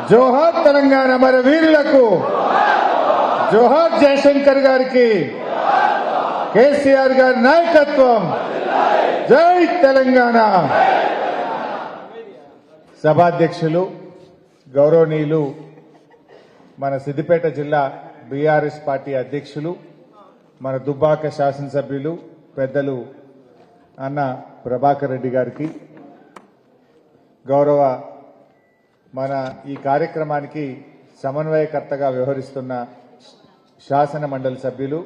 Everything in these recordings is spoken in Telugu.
జోహార్ తెలంగాణ మన వీరులకు, జోహార్ జయశంకర్ గారికి, కేసీఆర్ గారి నాయకత్వం, జై తెలంగాణ. సభాధ్యక్షులు గౌరవనీయులు మన సిద్దిపేట జిల్లా బీఆర్ఎస్ పార్టీ అధ్యక్షులు, మన దుబ్బాక శాసనసభ్యులు పెద్దలు అన్న ప్రభాకర్ రెడ్డి గారికి, గౌరవ మన ఈ కార్యక్రమానికి సమన్వయకర్తగా వ్యవహరిస్తున్న శాసన మండలి సభ్యులు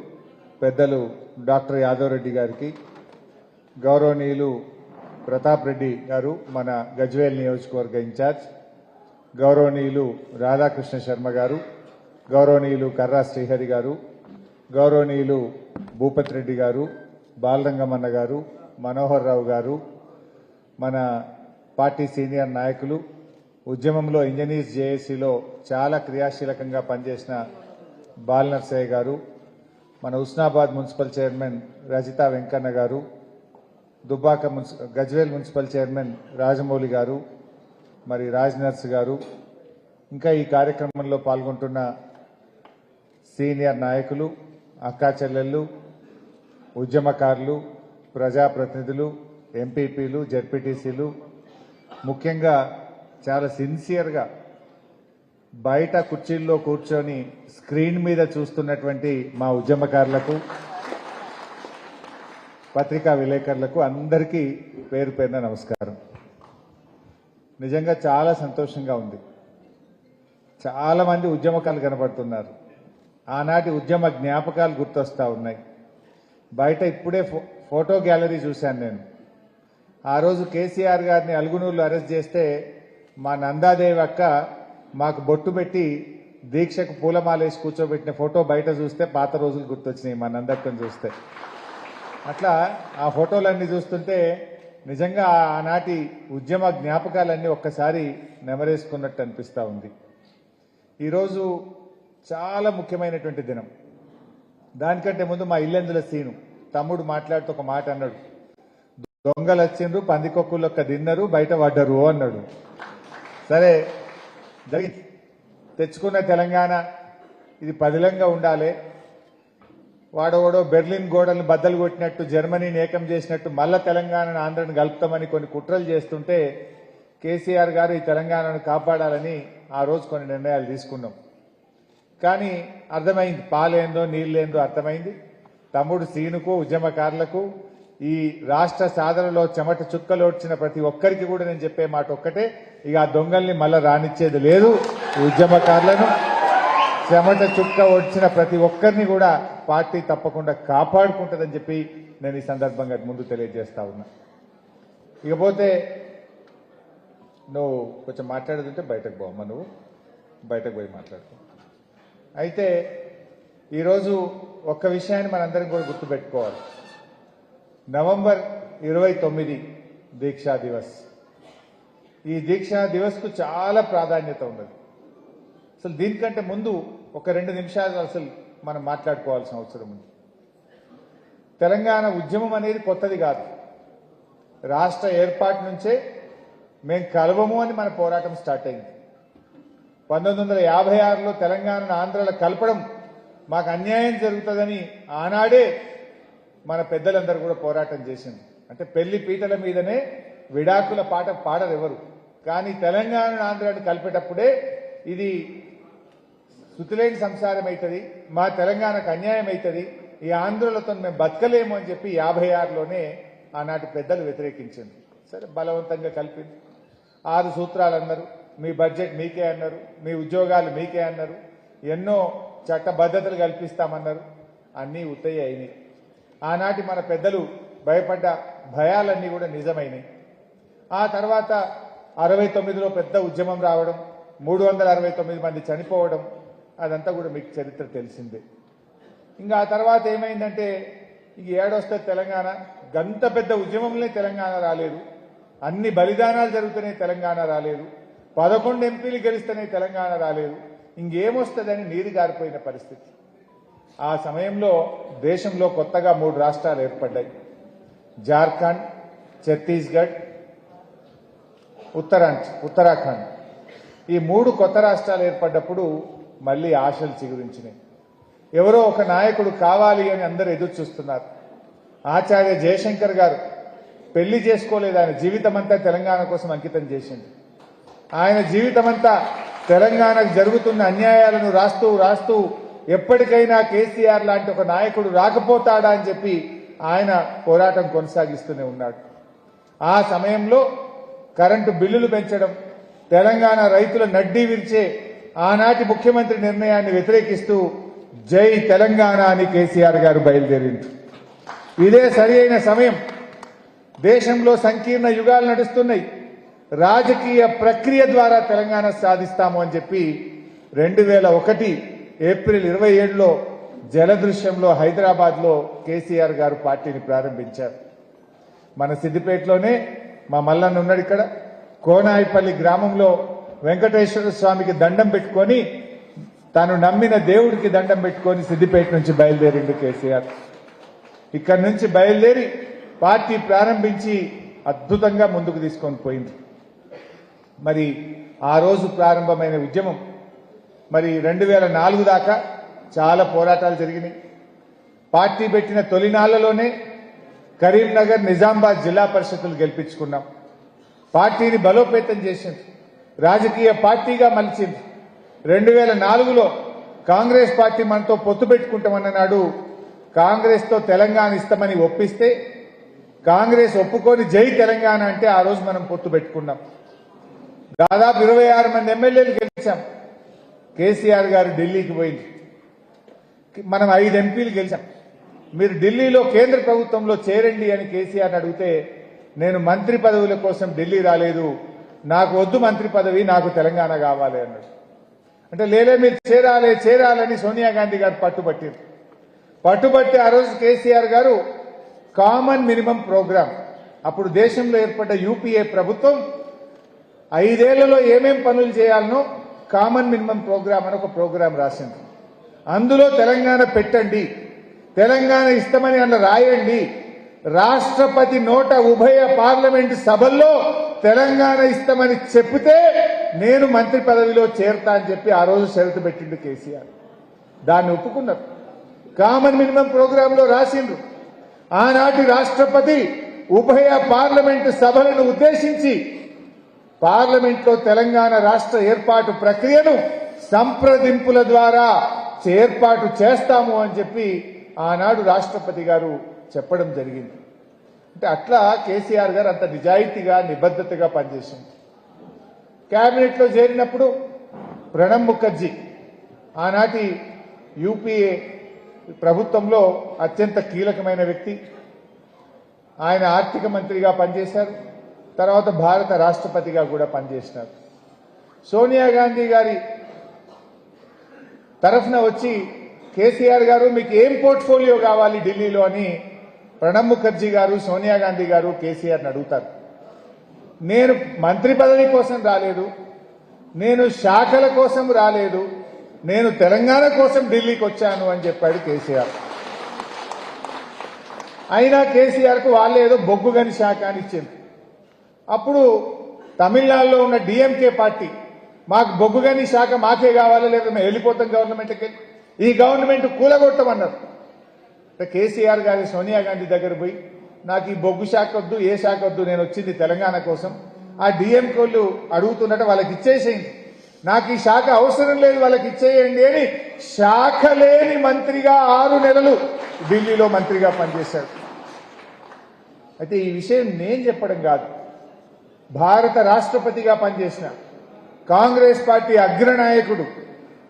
పెద్దలు డాక్టర్ యాదవ్ రెడ్డి గారికి, గౌరవనీయులు ప్రతాప్ రెడ్డి గారు మన గజ్వేల్ నియోజకవర్గ ఇన్ఛార్జ్, గౌరవనీయులు రాధాకృష్ణ శర్మ గారు, గౌరవనీయులు కర్రా శ్రీహరి గారు, గౌరవనీయులు భూపత్ రెడ్డి గారు, బాలరంగమన్న గారు, మనోహర్ రావు గారు, మన పార్టీ సీనియర్ నాయకులు, ఉద్యమంలో ఇంజనీర్స్ జేఏసీలో చాలా క్రియాశీలకంగా పనిచేసిన బాలనర్సయ్య గారు, మన హుస్నాబాద్ మున్సిపల్ చైర్మన్ రజితా వెంకన్న గారు, దుబ్బాక గజ్వేల్ మున్సిపల్ చైర్మన్ రాజమౌళి గారు, మరి రాజ్ నర్స్ గారు, ఇంకా ఈ కార్యక్రమంలో పాల్గొంటున్న సీనియర్ నాయకులు, అక్కా చెల్లెళ్ళు, ఉద్యమకారులు, ప్రజాప్రతినిధులు, ఎంపీపీలు, జెడ్పీటీసీలు, ముఖ్యంగా చాలా సిన్సియర్గా బయట కుర్చీల్లో కూర్చొని స్క్రీన్ మీద చూస్తున్నటువంటి మా ఉద్యమకారులకు, పత్రికా విలేకరులకు అందరికీ పేరు పేరున నమస్కారం. నిజంగా చాలా సంతోషంగా ఉంది. చాలా మంది ఉద్యమకారులు కనబడుతున్నారు. ఆనాటి ఉద్యమ జ్ఞాపకాలు గుర్తొస్తా ఉన్నాయి. బయట ఇప్పుడే ఫోటో గ్యాలరీ చూశాను నేను. ఆ రోజు కేసీఆర్ గారిని అలుగునూరులో అరెస్ట్ చేస్తే మా నందాదేవి అక్క మాకు బొట్టు పెట్టి దీక్షకు పూలమాలేసి కూర్చోబెట్టిన ఫోటో బయట చూస్తే పాత రోజులు గుర్తొచ్చినాయి మా నందక్కను చూస్తే. అట్లా ఆ ఫోటోలన్నీ చూస్తుంటే నిజంగా ఆనాటి ఉద్యమ జ్ఞాపకాలన్నీ ఒక్కసారి నెమరేసుకున్నట్టు అనిపిస్తూ ఉంది. ఈరోజు చాలా ముఖ్యమైనటువంటి దినం. దానికంటే ముందు మా ఇల్లెందుల సీను తమ్ముడు మాట్లాడుతూ ఒక మాట అన్నాడు, దొంగలు వచ్చిండ్రు పందికొక్కులొక్క తిన్నరు బయట పడ్డరు అన్నాడు. సరే జరిగి తెచ్చుకున్న తెలంగాణ ఇది పదిలంగా ఉండాలి. వాడోడో బెర్లిన్ గోడలను బద్దలు కొట్టినట్టు, జర్మనీని ఏకం చేసినట్టు మళ్ళా తెలంగాణను ఆంధ్రను కలుపుతామని కొన్ని కుట్రలు చేస్తుంటే కేసీఆర్ గారు ఈ తెలంగాణను కాపాడాలని ఆ రోజు కొన్ని నిర్ణయాలు తీసుకున్నాం. కానీ అర్థమైంది, పాలేందో నీళ్ళేందో అర్థమైంది. తమ్ముడు సీనుకు, ఉద్యమకారులకు, ఈ రాష్ట్ర సాధనలో చెమట చుక్కలోడ్చిన ప్రతి ఒక్కరికి కూడా నేను చెప్పే మాట ఒక్కటే, ఇక ఆ దొంగల్ని మళ్ళా రానిచ్చేది లేదు. ఉద్యమకారులను, చెమట చుక్క వచ్చిన ప్రతి ఒక్కరిని కూడా పార్టీ తప్పకుండా కాపాడుకుంటుందని చెప్పి నేను ఈ సందర్భంగా ముందు తెలియజేస్తా ఉన్నా. ఇకపోతే నువ్వు కొంచెం మాట్లాడుతుంటే బయటకు పోవమ్మా, నువ్వు బయటకు పోయి మాట్లాడుకో. అయితే ఈరోజు ఒక్క విషయాన్ని మనందరం కూడా గుర్తుపెట్టుకోవాలి. నవంబర్ 29 దీక్షా దివస్. ఈ దీక్షా దివస్కు చాలా ప్రాధాన్యత ఉన్నది. అసలు దీనికంటే ముందు ఒక 2 నిమిషాలు అసలు మనం మాట్లాడుకోవాల్సిన అవసరం ఉంది. తెలంగాణ ఉద్యమం అనేది కొత్తది కాదు. రాష్ట్ర ఏర్పాటు నుంచే మేము కలవము అని మన పోరాటం స్టార్ట్ అయింది. 1956లో తెలంగాణను ఆంధ్రలో కలపడం మాకు అన్యాయం జరుగుతుందని ఆనాడే మన పెద్దలందరూ కూడా పోరాటం చేసింది. అంటే పెళ్లి పీటల మీదనే విడాకుల పాట పాడరు ఎవరు, కానీ తెలంగాణను ఆంధ్రాను కలిపేటప్పుడే ఇది శృతిలేని సంసారం అవుతుంది, మా తెలంగాణకు అన్యాయం అవుతుంది, ఈ ఆంధ్రులతో మేము బతకలేము అని చెప్పి 56లోనే ఆనాటి పెద్దలు వ్యతిరేకించింది. సరే బలవంతంగా కలిపింది. 6 సూత్రాలు అన్నారు, మీ బడ్జెట్ మీకే అన్నారు, మీ ఉద్యోగాలు మీకే అన్నారు, ఎన్నో చట్టబద్ధతలు కల్పిస్తామన్నారు. అన్నీ ఉత్తయ్య అయినాయి. ఆనాటి మన పెద్దలు భయపడ్డ భయాలన్నీ కూడా నిజమైనాయి. ఆ తర్వాత 69లో పెద్ద ఉద్యమం రావడం, 369 మంది చనిపోవడం, అదంతా కూడా మీకు చరిత్ర తెలిసిందే. ఇంకా ఆ తర్వాత ఏమైందంటే ఇక ఏడొస్తే తెలంగాణ, గంత పెద్ద ఉద్యమంలో తెలంగాణ రాలేదు, అన్ని బలిదానాలు జరుగుతున్నాయి తెలంగాణ రాలేదు, 11 ఎంపీలు గెలుస్తున్నాయి తెలంగాణ రాలేదు, ఇంకేమొస్తుందని నీరు గారిపోయిన పరిస్థితి. ఆ సమయంలో దేశంలో కొత్తగా 3 రాష్ట్రాలు ఏర్పడ్డాయి. జార్ఖండ్, ఛత్తీస్గఢ్, ఉత్తరాఖండ్. ఈ 3 కొత్త రాష్ట్రాలు ఏర్పడ్డప్పుడు మళ్ళీ ఆశలు చిగురించినాయి. ఎవరో ఒక నాయకుడు కావాలి అని అందరూ ఎదురు చూస్తున్నారు. ఆచార్య జయశంకర్ గారు పెళ్లి చేసుకోలేదు. ఆయన జీవితమంతా తెలంగాణ కోసం అంకితం చేసింది. ఆయన జీవితమంతా తెలంగాణకు జరుగుతున్న అన్యాయాలను రాస్తూ ఎప్పటికైనా కేసీఆర్ లాంటి ఒక నాయకుడు రాకపోతాడా అని చెప్పి ఆయన పోరాటం కొనసాగిస్తూనే ఉన్నాడు. ఆ సమయంలో కరెంటు బిల్లులు పెంచడం, తెలంగాణ రైతుల నడ్డీ విరిచే ఆనాటి ముఖ్యమంత్రి నిర్ణయాన్ని వ్యతిరేకిస్తూ జై తెలంగాణ అని కేసీఆర్ గారు బయలుదేరింది. ఇదే సరి అయిన సమయం. దేశంలో సంకీర్ణ యుగాలు నడుస్తున్నాయి. రాజకీయ ప్రక్రియ ద్వారా తెలంగాణ సాధిస్తాము అని చెప్పి 2001 ఏప్రిల్ 27లో జలదృశ్యంలో హైదరాబాద్లో కేసీఆర్ గారు పార్టీని ప్రారంభించారు. మన సిద్దిపేటలోనే మా మల్లన్న ఉన్నాడు. ఇక్కడ కోనాయిపల్లి గ్రామంలో వెంకటేశ్వర స్వామికి దండం పెట్టుకొని, తాను నమ్మిన దేవుడికి దండం పెట్టుకొని సిద్దిపేట నుంచి బయలుదేరిండు కేసీఆర్. ఇక్కడి నుంచి బయలుదేరి పార్టీ ప్రారంభించి అద్భుతంగా ముందుకు తీసుకొని పోయింది. మరి ఆ రోజు ప్రారంభమైన ఉద్యమం మరి 2004 దాకా చాలా పోరాటాలు జరిగినాయి. పార్టీ పెట్టిన తొలినాళ్లలోనే కరీంనగర్, నిజామాబాద్ జిల్లా పరిషత్తులు గెలిపించుకున్నాం. పార్టీని బలోపేతం చేసింది, రాజకీయ పార్టీగా మలిచింది. 2004లో కాంగ్రెస్ పార్టీ మనతో పొత్తు పెట్టుకుంటామన్న నాడు కాంగ్రెస్తో తెలంగాణ ఇస్తామని ఒప్పిస్తే కాంగ్రెస్ ఒప్పుకొని జై తెలంగాణ అంటే ఆ రోజు మనం పొత్తు పెట్టుకున్నాం. దాదాపు 26 మంది ఎమ్మెల్యేలు గెలిచాం. కేసీఆర్ గారు ఢిల్లీకి పోయింది. మనం 5 ఎంపీలు గెలిచాం. మీరు ఢిల్లీలో కేంద్ర ప్రభుత్వంలో చేరండి అని కేసీఆర్ అడిగితే నేను మంత్రి పదవుల కోసం ఢిల్లీ రాలేదు, నాకు వద్దు మంత్రి పదవి, నాకు తెలంగాణ కావాలి అన్నాడు. అంటే లేలే మీరు చేరాలని సోనియా గాంధీ గారు పట్టుబట్టి ఆ రోజు కేసీఆర్ గారు కామన్ మినిమం ప్రోగ్రామ్, అప్పుడు దేశంలో ఏర్పడ్డ యూపీఏ ప్రభుత్వం 5 ఏళ్లలో ఏమేం పనులు చేయాలనో కామన్ మినిమం ప్రోగ్రామ్ అని ఒక ప్రోగ్రాం రాసింది. అందులో తెలంగాణ పెట్టండి, తెలంగాణ ఇస్తామని అన్న రాయండి, రాష్ట్రపతి నోట ఉభయ పార్లమెంటు సభల్లో తెలంగాణ ఇస్తామని చెప్తే నేను మంత్రి పదవిలో చేరతా అని చెప్పి ఆ రోజు షరతు పెట్టిండు కేసీఆర్. దాన్ని ఒప్పుకున్నారు. కామన్ మినిమం ప్రోగ్రాంలో రాసిండ్రు. ఆనాటి రాష్ట్రపతి ఉభయ పార్లమెంటు సభలను ఉద్దేశించి పార్లమెంట్లో తెలంగాణ రాష్ట్ర ఏర్పాటు ప్రక్రియను సంప్రదింపుల ద్వారా ఏర్పాటు చేస్తాము అని చెప్పి ఆనాడు రాష్ట్రపతి గారు చెప్పడం జరిగింది. అంటే అట్లా కేసీఆర్ గారు అంత నిజాయితీగా నిబద్ధతగా పనిచేసింది. కేబినెట్లో చేరినప్పుడు ప్రణబ్ ముఖర్జీ ఆనాటి యూపీఏ ప్రభుత్వంలో అత్యంత కీలకమైన వ్యక్తి. ఆయన ఆర్థిక మంత్రిగా పనిచేశారు. తర్వాత భారత రాష్ట్రపతిగా కూడా పనిచేసినారు. సోనియా గాంధీ గారి తరఫున వచ్చి కేసీఆర్ గారు మీకు ఏం పోర్ట్ఫోలియో కావాలి ఢిల్లీలో అని ప్రణబ్ ముఖర్జీ గారు, సోనియా గాంధీ గారు కేసీఆర్ని అడుగుతారు. నేను మంత్రి పదవి కోసం రాలేదు, నేను శాఖల కోసం రాలేదు, నేను తెలంగాణ కోసం ఢిల్లీకి వచ్చాను అని చెప్పాడు కేసీఆర్. అయినా కేసీఆర్కు వాళ్ళే ఏదో బొగ్గుగని శాఖ అని ఇచ్చింది. అప్పుడు తమిళనాడులో ఉన్న డిఎంకే పార్టీ మాకు బొగ్గుగని శాఖ మాకే కావాలి, లేదా మేము వెళ్ళిపోతాం గవర్నమెంట్కి, ఈ గవర్నమెంట్ కూలగొట్టమన్నారు. కేసీఆర్ గారి సోనియా గాంధీ దగ్గర పోయి నాకు ఈ బొగ్గు శాఖ వద్దు, ఏ శాఖ వద్దు, నేను వచ్చింది తెలంగాణ కోసం, ఆ డిఎంకోళ్ళు అడుగుతున్నట్టు వాళ్ళకి ఇచ్చేసేయండి, నాకు ఈ శాఖ అవసరం లేదు వాళ్ళకి ఇచ్చేయండి అని శాఖ లేని మంత్రిగా 6 నెలలు ఢిల్లీలో మంత్రిగా పనిచేశాడు. అయితే ఈ విషయం నేను చెప్పడం కాదు, భారత రాష్ట్రపతిగా పనిచేసిన కాంగ్రెస్ పార్టీ అగ్రనాయకుడు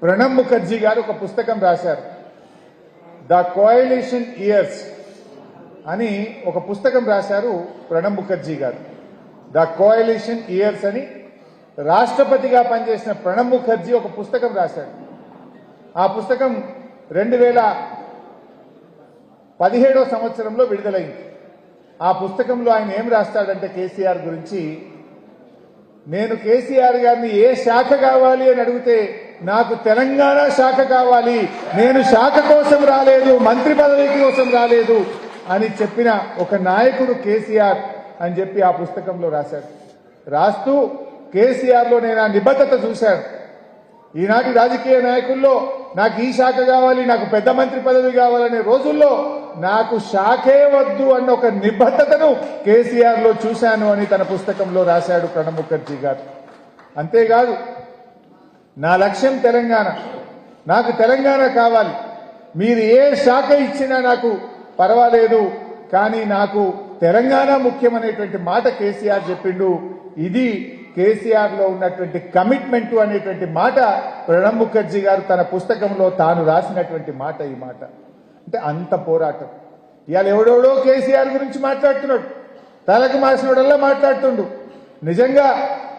ప్రణబ్ ముఖర్జీ గారు ఒక పుస్తకం రాశారు. ద కోయలిషన్ ఇయర్స్ అని ఒక పుస్తకం రాశారు ప్రణబ్ ముఖర్జీ గారు. ద కోయలిషన్ ఇయర్స్ అని రాష్ట్రపతిగా పనిచేసిన ప్రణబ్ ముఖర్జీ ఒక పుస్తకం రాశాడు. ఆ పుస్తకం 2017 సంవత్సరంలో విడుదలైంది. ఆ పుస్తకంలో ఆయన ఏం రాస్తాడంటే కేసీఆర్ గురించి, నేను కేసీఆర్ గారిని ఏ శాఖ కావాలి అని అడిగితే నాకు తెలంగాణ శాఖ కావాలి, నేను శాఖ కోసం రాలేదు, మంత్రి పదవి కోసం రాలేదు అని చెప్పిన ఒక నాయకుడు కేసీఆర్ అని చెప్పి ఆ పుస్తకంలో రాశాడు. రాస్తూ కేసీఆర్లో నేను ఆ నిబద్ధత చూశాను. ఈనాటి రాజకీయ నాయకుల్లో నాకు ఈ శాఖ కావాలి, నాకు పెద్ద మంత్రి పదవి కావాలనే రోజుల్లో నాకు శాఖే వద్దు అన్న ఒక నిబద్ధతను కేసీఆర్లో చూశాను అని తన పుస్తకంలో రాశాడు ప్రణబ్ ముఖర్జీ గారు. అంతేకాదు, నా లక్ష్యం తెలంగాణ, నాకు తెలంగాణ కావాలి, మీరు ఏ శాఖ ఇచ్చినా నాకు పర్వాలేదు, కానీ నాకు తెలంగాణ ముఖ్యమనేటువంటి మాట కేసీఆర్ చెప్పిండు. ఇది కేసీఆర్ లో ఉన్నటువంటి కమిట్మెంట్ అనేటువంటి మాట ప్రణబ్ ముఖర్జీ గారు తన పుస్తకంలో తాను రాసినటువంటి మాట. ఈ మాట అంటే అంత పోరాటం. ఇవాళ ఎవడెవడో కేసీఆర్ గురించి మాట్లాడుతున్నాడు, తలకు మాసినోడల్లా మాట్లాడుతుండు. నిజంగా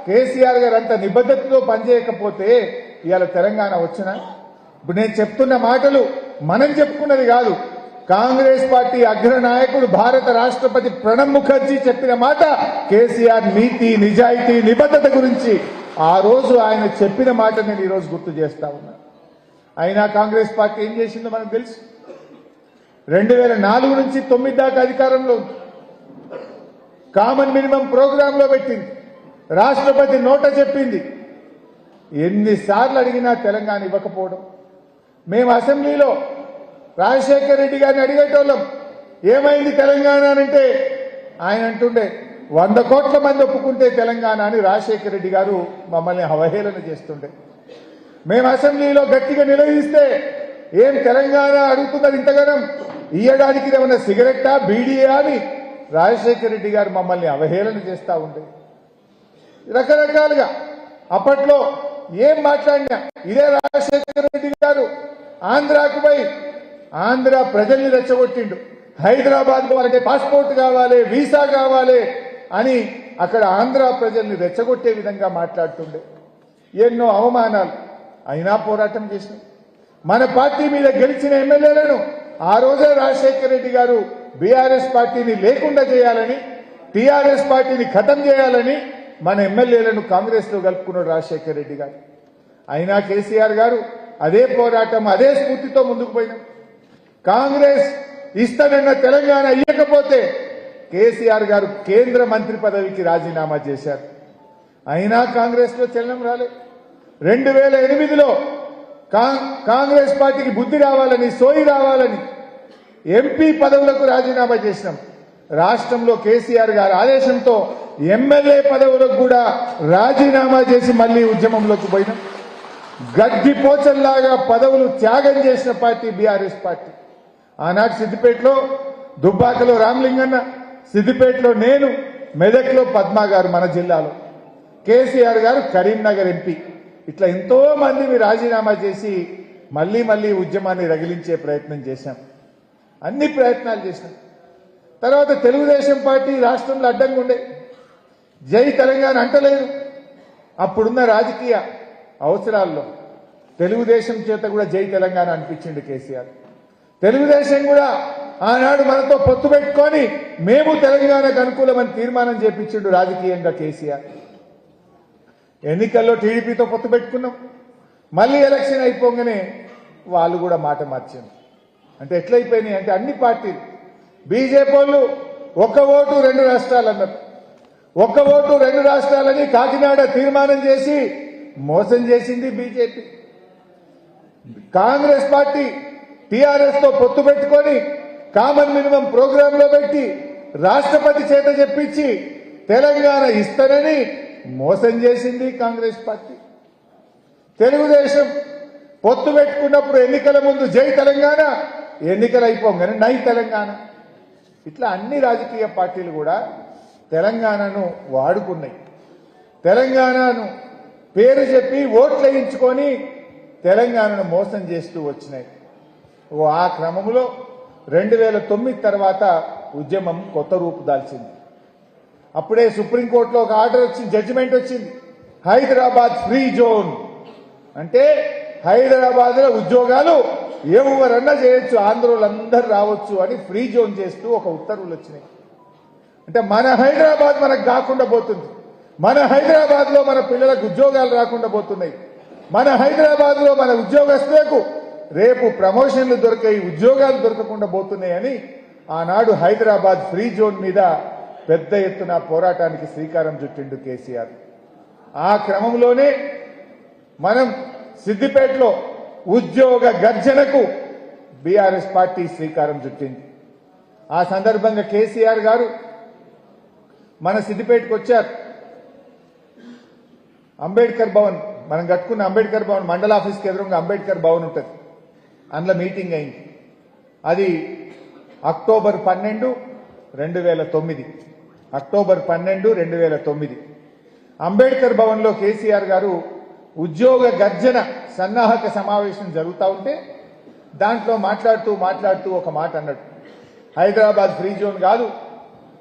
కేసీఆర్ గారు అంత నిబద్ధతతో పనిచేయకపోతే ఇవాళ తెలంగాణ వచ్చినా? ఇప్పుడు నేను చెప్తున్న మాటలు మనం చెప్పుకున్నది కాదు, కాంగ్రెస్ పార్టీ అగ్ర నాయకుడు భారత రాష్ట్రపతి ప్రణబ్ ముఖర్జీ చెప్పిన మాట. కేసీఆర్ నీతి, నిజాయితీ, నిబద్ధత గురించి ఆ రోజు ఆయన చెప్పిన మాట నేను ఈరోజు గుర్తు చేస్తా ఉన్నా. అయినా కాంగ్రెస్ పార్టీ ఏం చేసిందో మనకు తెలుసు. 2004 నుంచి 9 దాకా అధికారంలో కామన్ మినిమం ప్రోగ్రామ్ లో పెట్టింది, రాష్ట్రపతి నోట చెప్పింది. ఎన్నిసార్లు అడిగినా తెలంగాణ ఇవ్వకపోవడం. మేము అసెంబ్లీలో రాజశేఖర రెడ్డి గారిని అడిగేటోళ్ళం, ఏమైంది తెలంగాణ అంటే ఆయన అంటుండే 100 కోట్ల మంది ఒప్పుకుంటే తెలంగాణ అని రాజశేఖర రెడ్డి గారు మమ్మల్ని అవహేళన చేస్తుండే. మేము అసెంబ్లీలో గట్టిగా నిలదీస్తే ఏం తెలంగాణ అడుగుతున్నది ఇంతగానం, ఇయ్యడానికి ఏమన్నా సిగరెట్టా, బీడీయా అని రాజశేఖర రెడ్డి గారు మమ్మల్ని అవహేళన చేస్తూ ఉండే. రకరకాలుగా అప్పట్లో ఏం మాట్లాడినా ఇదే రాజశేఖర రెడ్డి గారు ఆంధ్రాకు పోయి ఆంధ్ర ప్రజల్ని రెచ్చగొట్టిండు. హైదరాబాద్ పోవాలంటే పాస్పోర్ట్ కావాలి, వీసా కావాలి అని అక్కడ ఆంధ్ర ప్రజల్ని రెచ్చగొట్టే విధంగా మాట్లాడుతుండే. ఎన్నో అవమానాలు అయినా పోరాటం చేసినాం. మన పార్టీ మీద గెలిచిన ఎమ్మెల్యేలను ఆ రోజే రాజశేఖర రెడ్డి గారు బీఆర్ఎస్ పార్టీని లేకుండా చేయాలని, టీఆర్ఎస్ పార్టీని ఖతం చేయాలని మన ఎమ్మెల్యేలను కాంగ్రెస్ లో కలుపుకున్నాడు రాజశేఖర రెడ్డి గారు. అయినా కేసీఆర్ గారు అదే పోరాటం, అదే స్ఫూర్తితో ముందుకు పోయినాం. కాంగ్రెస్ ఇస్తానన్న తెలంగాణ ఇవ్వకపోతే కేసీఆర్ గారు కేంద్ర మంత్రి పదవికి రాజీనామా చేశారు. అయినా కాంగ్రెస్ లో చలనం రాలేదు. 2008లో కాంగ్రెస్ పార్టీకి బుద్ధి రావాలని, సోయి రావాలని ఎంపీ పదవులకు రాజీనామా చేసినాం. రాష్ట్రంలో కేసీఆర్ గారి ఆదేశంతో ఎమ్మెల్యే పదవులకు కూడా రాజీనామా చేసి మళ్లీ ఉద్యమంలోకి పోయినాం. గడ్డిపోచల్లాగా పదవులు త్యాగం చేసిన పార్టీ బీఆర్ఎస్ పార్టీ. ఆనాడు సిద్దిపేటలో, దుబ్బాకలో రామలింగన్న, సిద్దిపేటలో నేను, మెదక్లో పద్మా గారు మన జిల్లాలో, కేసీఆర్ గారు కరీంనగర్ ఎంపీ. ఇట్లా ఎంతో మందిని రాజీనామా చేసి మళ్లీ ఉద్యమాన్ని రగిలించే ప్రయత్నం చేశాం. అన్ని ప్రయత్నాలు చేశాం. తర్వాత తెలుగుదేశం పార్టీ రాష్ట్రంలో అడ్డంగా ఉండే, జై తెలంగాణ అంటలేదు. అప్పుడున్న రాజకీయ అవసరాల్లో తెలుగుదేశం చేత కూడా జై తెలంగాణ అనిపించింది కేసీఆర్. తెలుగుదేశం కూడా ఆనాడు మనతో పొత్తు పెట్టుకొని మేము తెలంగాణకు అనుకూలమని తీర్మానం చేపించిండు రాజకీయంగా కేసీఆర్. ఎన్నికల్లో టీడీపీతో పొత్తు పెట్టుకున్నాం. మళ్ళీ ఎలక్షన్ అయిపోగానే వాళ్ళు కూడా మాట మార్చారు. అంటే ఎట్లయిపోయినాయి అంటే అన్ని పార్టీలు, బీజేపీ వాళ్ళు 1 ఓటు 2 రాష్ట్రాలు అన్నారు. 1 ఓటు 2 రాష్ట్రాలని కాకినాడ తీర్మానం చేసి మోసం చేసింది బీజేపీ. కాంగ్రెస్ పార్టీ టీఆర్ఎస్ తో పొత్తు పెట్టుకొని కామన్ మినిమం ప్రోగ్రామ్ లో పెట్టి రాష్ట్రపతి చేత చెప్పించి తెలంగాణ ఇస్తానని మోసం చేసింది కాంగ్రెస్ పార్టీ. తెలుగుదేశం పొత్తు పెట్టుకున్నప్పుడు ఎన్నికల ముందు జై తెలంగాణ, ఎన్నికలు అయిపోగానే నై తెలంగాణ. ఇట్లా అన్ని రాజకీయ పార్టీలు కూడా తెలంగాణను వాడుకున్నాయి. తెలంగాణను పేరు చెప్పి ఓట్లు వేయించుకొని తెలంగాణను మోసం చేస్తూ వచ్చినాయి. ఆ క్రమంలో 2009 తర్వాత ఉద్యమం కొత్త రూపు దాల్చింది. అప్పుడే సుప్రీంకోర్టులో ఒక ఆర్డర్ వచ్చింది, జడ్జిమెంట్ వచ్చింది. హైదరాబాద్ ఫ్రీ జోన్ అంటే హైదరాబాద్ లో ఉద్యోగాలు ఎవరన్నా చేయొచ్చు, ఆంధ్రోళ్ళందరూ రావచ్చు అని ఫ్రీ జోన్ చేస్తూ ఒక ఉత్తర్వులు వచ్చినాయి. అంటే మన హైదరాబాద్ మనకు కాకుండా పోతుంది, మన హైదరాబాద్ లో మన పిల్లలకు ఉద్యోగాలు రాకుండా పోతున్నాయి, మన హైదరాబాద్ లో మన ఉద్యోగస్తులకు రేపు ప్రమోషన్లు దొరికాయి, ఉద్యోగాలు దొరకకుండా పోతున్నాయని ఆనాడు హైదరాబాద్ ఫ్రీ జోన్ మీద పెద్ద ఎత్తున పోరాటానికి శ్రీకారం చుట్టిండు కేసీఆర్. ఆ క్రమంలోనే మనం సిద్దిపేటలో ఉద్యోగ గర్జనకు బీఆర్ఎస్ పార్టీ శ్రీకారం చుట్టింది. ఆ సందర్భంగా కేసీఆర్ గారు మన సిద్దిపేటకు వచ్చారు. అంబేద్కర్ భవన్, మనం కట్టుకున్న అంబేద్కర్ భవన్ మండల ఆఫీస్కి ఎదురుగా అంబేద్కర్ భవన్ ఉంటుంది. అందులో మీటింగ్ అయింది. అది అక్టోబర్ 12, 2009. అక్టోబర్ 12, 2009 అంబేద్కర్ భవన్లో కేసీఆర్ గారు ఉద్యోగ గర్జన సన్నాహక సమావేశం జరుగుతూ ఉంటే దాంట్లో మాట్లాడుతూ ఒక మాట అన్నాడు. హైదరాబాద్ ఫ్రీ జోన్ కాదు,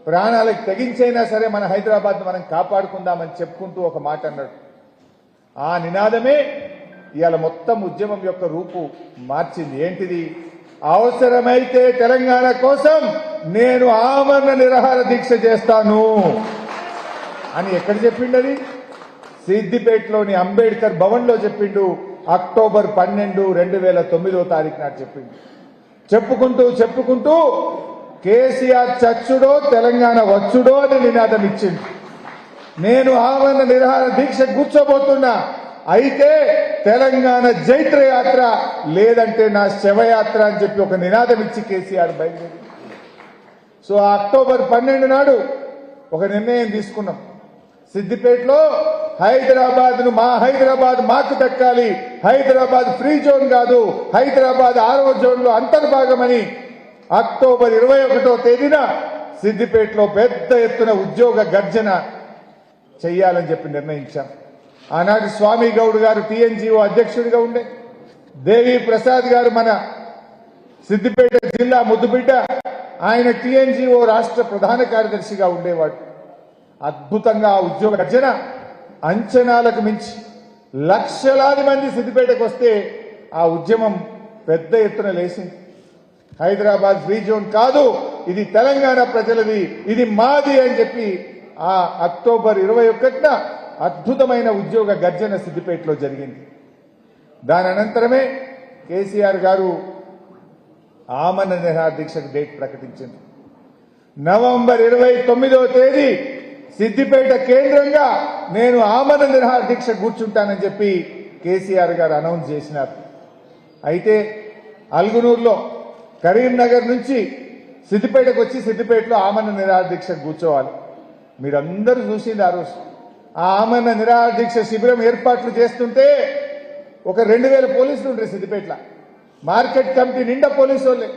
ప్రాణాలకు తెగించైనా సరే మన హైదరాబాద్ మనం కాపాడుకుందామని చెప్పుకుంటూ ఒక మాట అన్నాడు. ఆ నినాదమే ఇవాళ మొత్తం ఉద్యమం యొక్క రూపు మార్చింది. ఏంటిది? అవసరమైతే తెలంగాణ కోసం నేను ఆమరణ నిరాహార దీక్ష చేస్తాను అని ఎక్కడ చెప్పిండది? సిద్దిపేటలోని అంబేద్కర్ భవన్లో చెప్పిండు. అక్టోబర్ 12, 2009 నాడు చెప్పిండు. చెప్పుకుంటూ కేసీఆర్ చచ్చుడో తెలంగాణ వచ్చుడో అని నినాదం ఇచ్చింది. నేను ఆమరణ నిరాహార దీక్ష కూర్చోబోతున్నా, అయితే తెలంగాణ జైత్ర యాత్ర లేదంటే నా శవయాత్ర అని చెప్పి ఒక నినాదం ఇచ్చి కేసీఆర్ బయలుదేరి. సో అక్టోబర్ 12 నాడు ఒక నిర్ణయం తీసుకున్నాం. సిద్దిపేటలో హైదరాబాద్ ను, మా హైదరాబాద్ మాకు దక్కాలి, హైదరాబాద్ ఫ్రీ జోన్ కాదు, హైదరాబాద్ 6వ జోన్ లో అంతర్భాగమని అక్టోబర్ 21వ తేదీన సిద్దిపేటలో పెద్ద ఎత్తున ఉద్యోగ గర్జన చెయ్యాలని చెప్పి నిర్ణయించాం. ఆనాటి స్వామి గౌడ్ గారు టీఎన్జీఓ అధ్యక్షుడిగా ఉండే, దేవి ప్రసాద్ గారు మన సిద్దిపేట జిల్లా ముద్దుబిడ్డ, ఆయన టీఎన్జీఓ రాష్ట్ర ప్రధాన కార్యదర్శిగా ఉండేవాడు. అద్భుతంగా ఆ ఉద్యోగ గర్జన అంచనాలకు మించి లక్షలాది మంది సిద్దిపేటకు వస్తే ఆ ఉద్యమం పెద్ద ఎత్తున లేచింది. హైదరాబాద్ ఫ్రీ జోన్ కాదు, ఇది తెలంగాణ ప్రజలది, ఇది మాది అని చెప్పి ఆ అక్టోబర్ 21న అద్భుతమైన ఉద్యోగ గర్జన సిద్దిపేటలో జరిగింది. దాని అనంతరమే కేసీఆర్ గారు ఆమరణ నిరాహార దీక్షకు డేట్ ప్రకటించింది. నవంబర్ 29వ తేదీ సిద్దిపేట కేంద్రంగా నేను ఆమరణ నిరాహార దీక్ష కూర్చుంటానని చెప్పి కేసీఆర్ గారు అనౌన్స్ చేసినారు. అయితే అల్గునూరులో కరీంనగర్ నుంచి సిద్దిపేటకు వచ్చి సిద్దిపేటలో ఆమరణ నిరాహార దీక్ష కూర్చోవాలి. మీరందరూ చూసింది ఆ రోజు. ఆ ఆమరణ నిరాహార దీక్ష శిబిరం ఏర్పాట్లు చేస్తుంటే ఒక 2000 పోలీసులు ఉండే సిద్దిపేటలో. మార్కెట్ కమిటీ నిండా పోలీసు వాళ్ళే,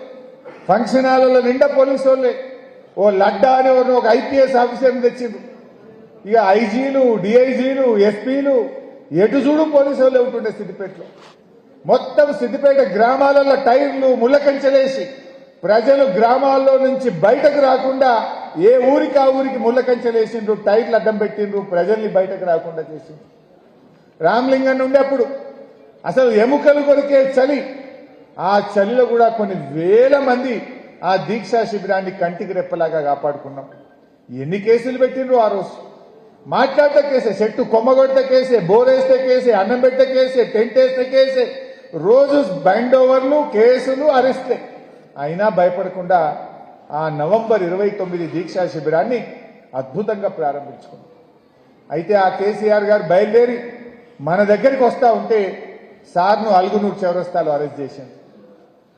ఫంక్షన్ హాల్లో నిండా పోలీసు వాళ్ళే. ఓ లడ్డా అనే ఒక ఐపీఎస్ ఆఫీసర్ని తెచ్చిండ్రు. ఇక ఐజీలు, డిఐజీలు, ఎస్పీలు ఎటు చూడు పోలీసు వాళ్ళే ఉంటుండే సిద్దిపేటలో. మొత్తం సిద్దిపేట గ్రామాలలో టైర్లు ముళ్ళకంచెలేసి ప్రజలు గ్రామాల్లో నుంచి బయటకు రాకుండా ఏ ఊరికి ఆ ఊరికి ముళ్ళకంచెలేసిండ్రు, టైర్లు అడ్డం పెట్టిండ్రు, ప్రజల్ని బయటకు రాకుండా చేసిండ్రు. రామలింగన్ ఉండేప్పుడు అసలు ఎముకలు కొరికే చలి, ఆ చలిలో కూడా కొన్ని వేల మంది ఆ దీక్షా శిబిరాన్ని కంటికి రెప్పలాగా కాపాడుకున్నాం. ఎన్ని కేసులు పెట్టిండ్రు ఆ రోజు. మాట్లాడితే కేసే, చెట్టు కొమ్మగొడితే కేసే, బోరేస్తే కేసే, అన్నం పెట్టే కేసే, టెంట్ వేస్తే కేసే, రోజు బైండ్ ఓవర్లు, కేసులు, అరెస్ట్లే. అయినా భయపడకుండా ఆ నవంబర్ 29 దీక్షా శిబిరాన్ని అద్భుతంగా ప్రారంభించుకున్నాం. అయితే ఆ కేసీఆర్ గారు బయలుదేరి మన దగ్గరికి వస్తా ఉంటే సార్ను అల్గునూరు చౌరస్తాలో అరెస్ట్ చేశారు.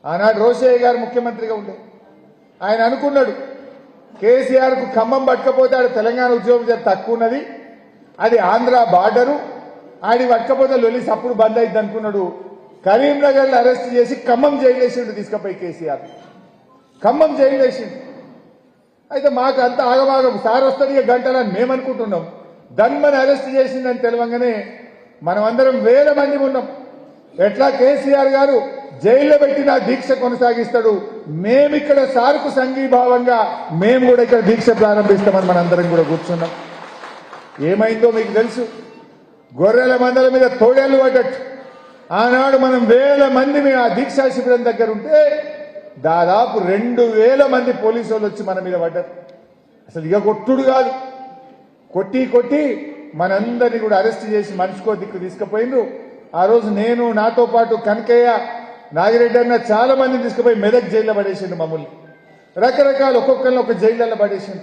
ఆనాడు రోషయ్య గారు ముఖ్యమంత్రిగా ఉండే. ఆయన అనుకున్నాడు కేసీఆర్ కు ఖమ్మం పట్టకపోతే ఆడ తెలంగాణ ఉద్యోగం తక్కువ ఉన్నది, అది ఆంధ్ర బార్డరు, ఆడి పట్టకపోతే లొలిస్ అప్పుడు బంద్ అయింది అనుకున్నాడు. కరీంనగర్ లో అరెస్ట్ చేసి ఖమ్మం జైలు వేసిండు. తీసుకుపోయి కేసీఆర్ ఖమ్మం జైలు వేసిండు. అయితే మాకు అంత ఆగమాగం, సార్ వస్తుంది గంటలని మేము అనుకుంటున్నాం. దన్మని అరెస్ట్ చేసిందని తెలవంగానే మనమందరం వేల మంది ఉన్నాం. ఎట్లా కేసీఆర్ గారు జైల్లో పెట్టిన దీక్ష కొనసాగిస్తాడు, మేమిక్కడ సార్కు సంఘీభావంగా మేము కూడా ఇక్కడ దీక్ష ప్రారంభిస్తామని మనందరం కూడా కూర్చున్నాం. ఏమైందో మీకు తెలుసు. గొర్రెల మందల మీద తోడేళ్లు పడ్డట్టు ఆనాడు మనం వేల మంది ఆ దీక్షా శిబిరం దగ్గర ఉంటే దాదాపు 2000 మంది పోలీసు వాళ్ళు వచ్చి మన మీద పడ్డారు. అసలు ఇక కొట్టుడు కాదు, కొట్టి మనందరినీ కూడా అరెస్ట్ చేసి మనిషికో దిక్కు తీసుకుపోయిండ్రు. ఆ రోజు నేను, నాతో పాటు కనకయ్య, నాగిరెడ్డి అన్న చాలా మందిని తీసుకుపోయి మెదక్ జైల్లో పడేసిండు. మమ్మల్ని రకరకాల ఒక్కొక్కరిని ఒక జైళ్ళల్లో పడేసిండు.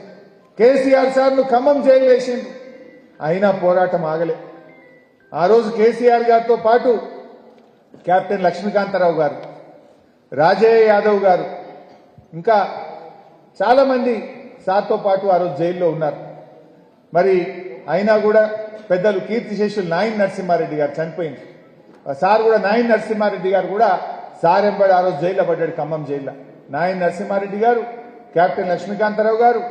కేసీఆర్ సార్ను ఖమ్మం జైలు వేసిండు. అయినా పోరాటం ఆగలే. ఆ రోజు కేసీఆర్ గారితో పాటు కెప్టెన్ లక్ష్మీకాంతారావు గారు, రాజయ్య యాదవ్ గారు, ఇంకా చాలా మంది సార్తో పాటు ఆ రోజు జైల్లో ఉన్నారు. మరి అయినా కూడా పెద్దలు కీర్తిశేషులు నాయన్ నరసింహారెడ్డి గారు చనిపోయింది. సార్ కూడా నాయన్ నరసింహారెడ్డి గారు కూడా సార్ ఎంబడి ఆ రోజు జైల్లో పడ్డాడు, ఖమ్మం జైల్లో. నాయన్ నరసింహారెడ్డి గారు, కెప్టెన్ లక్ష్మీకాంతారావు గారు,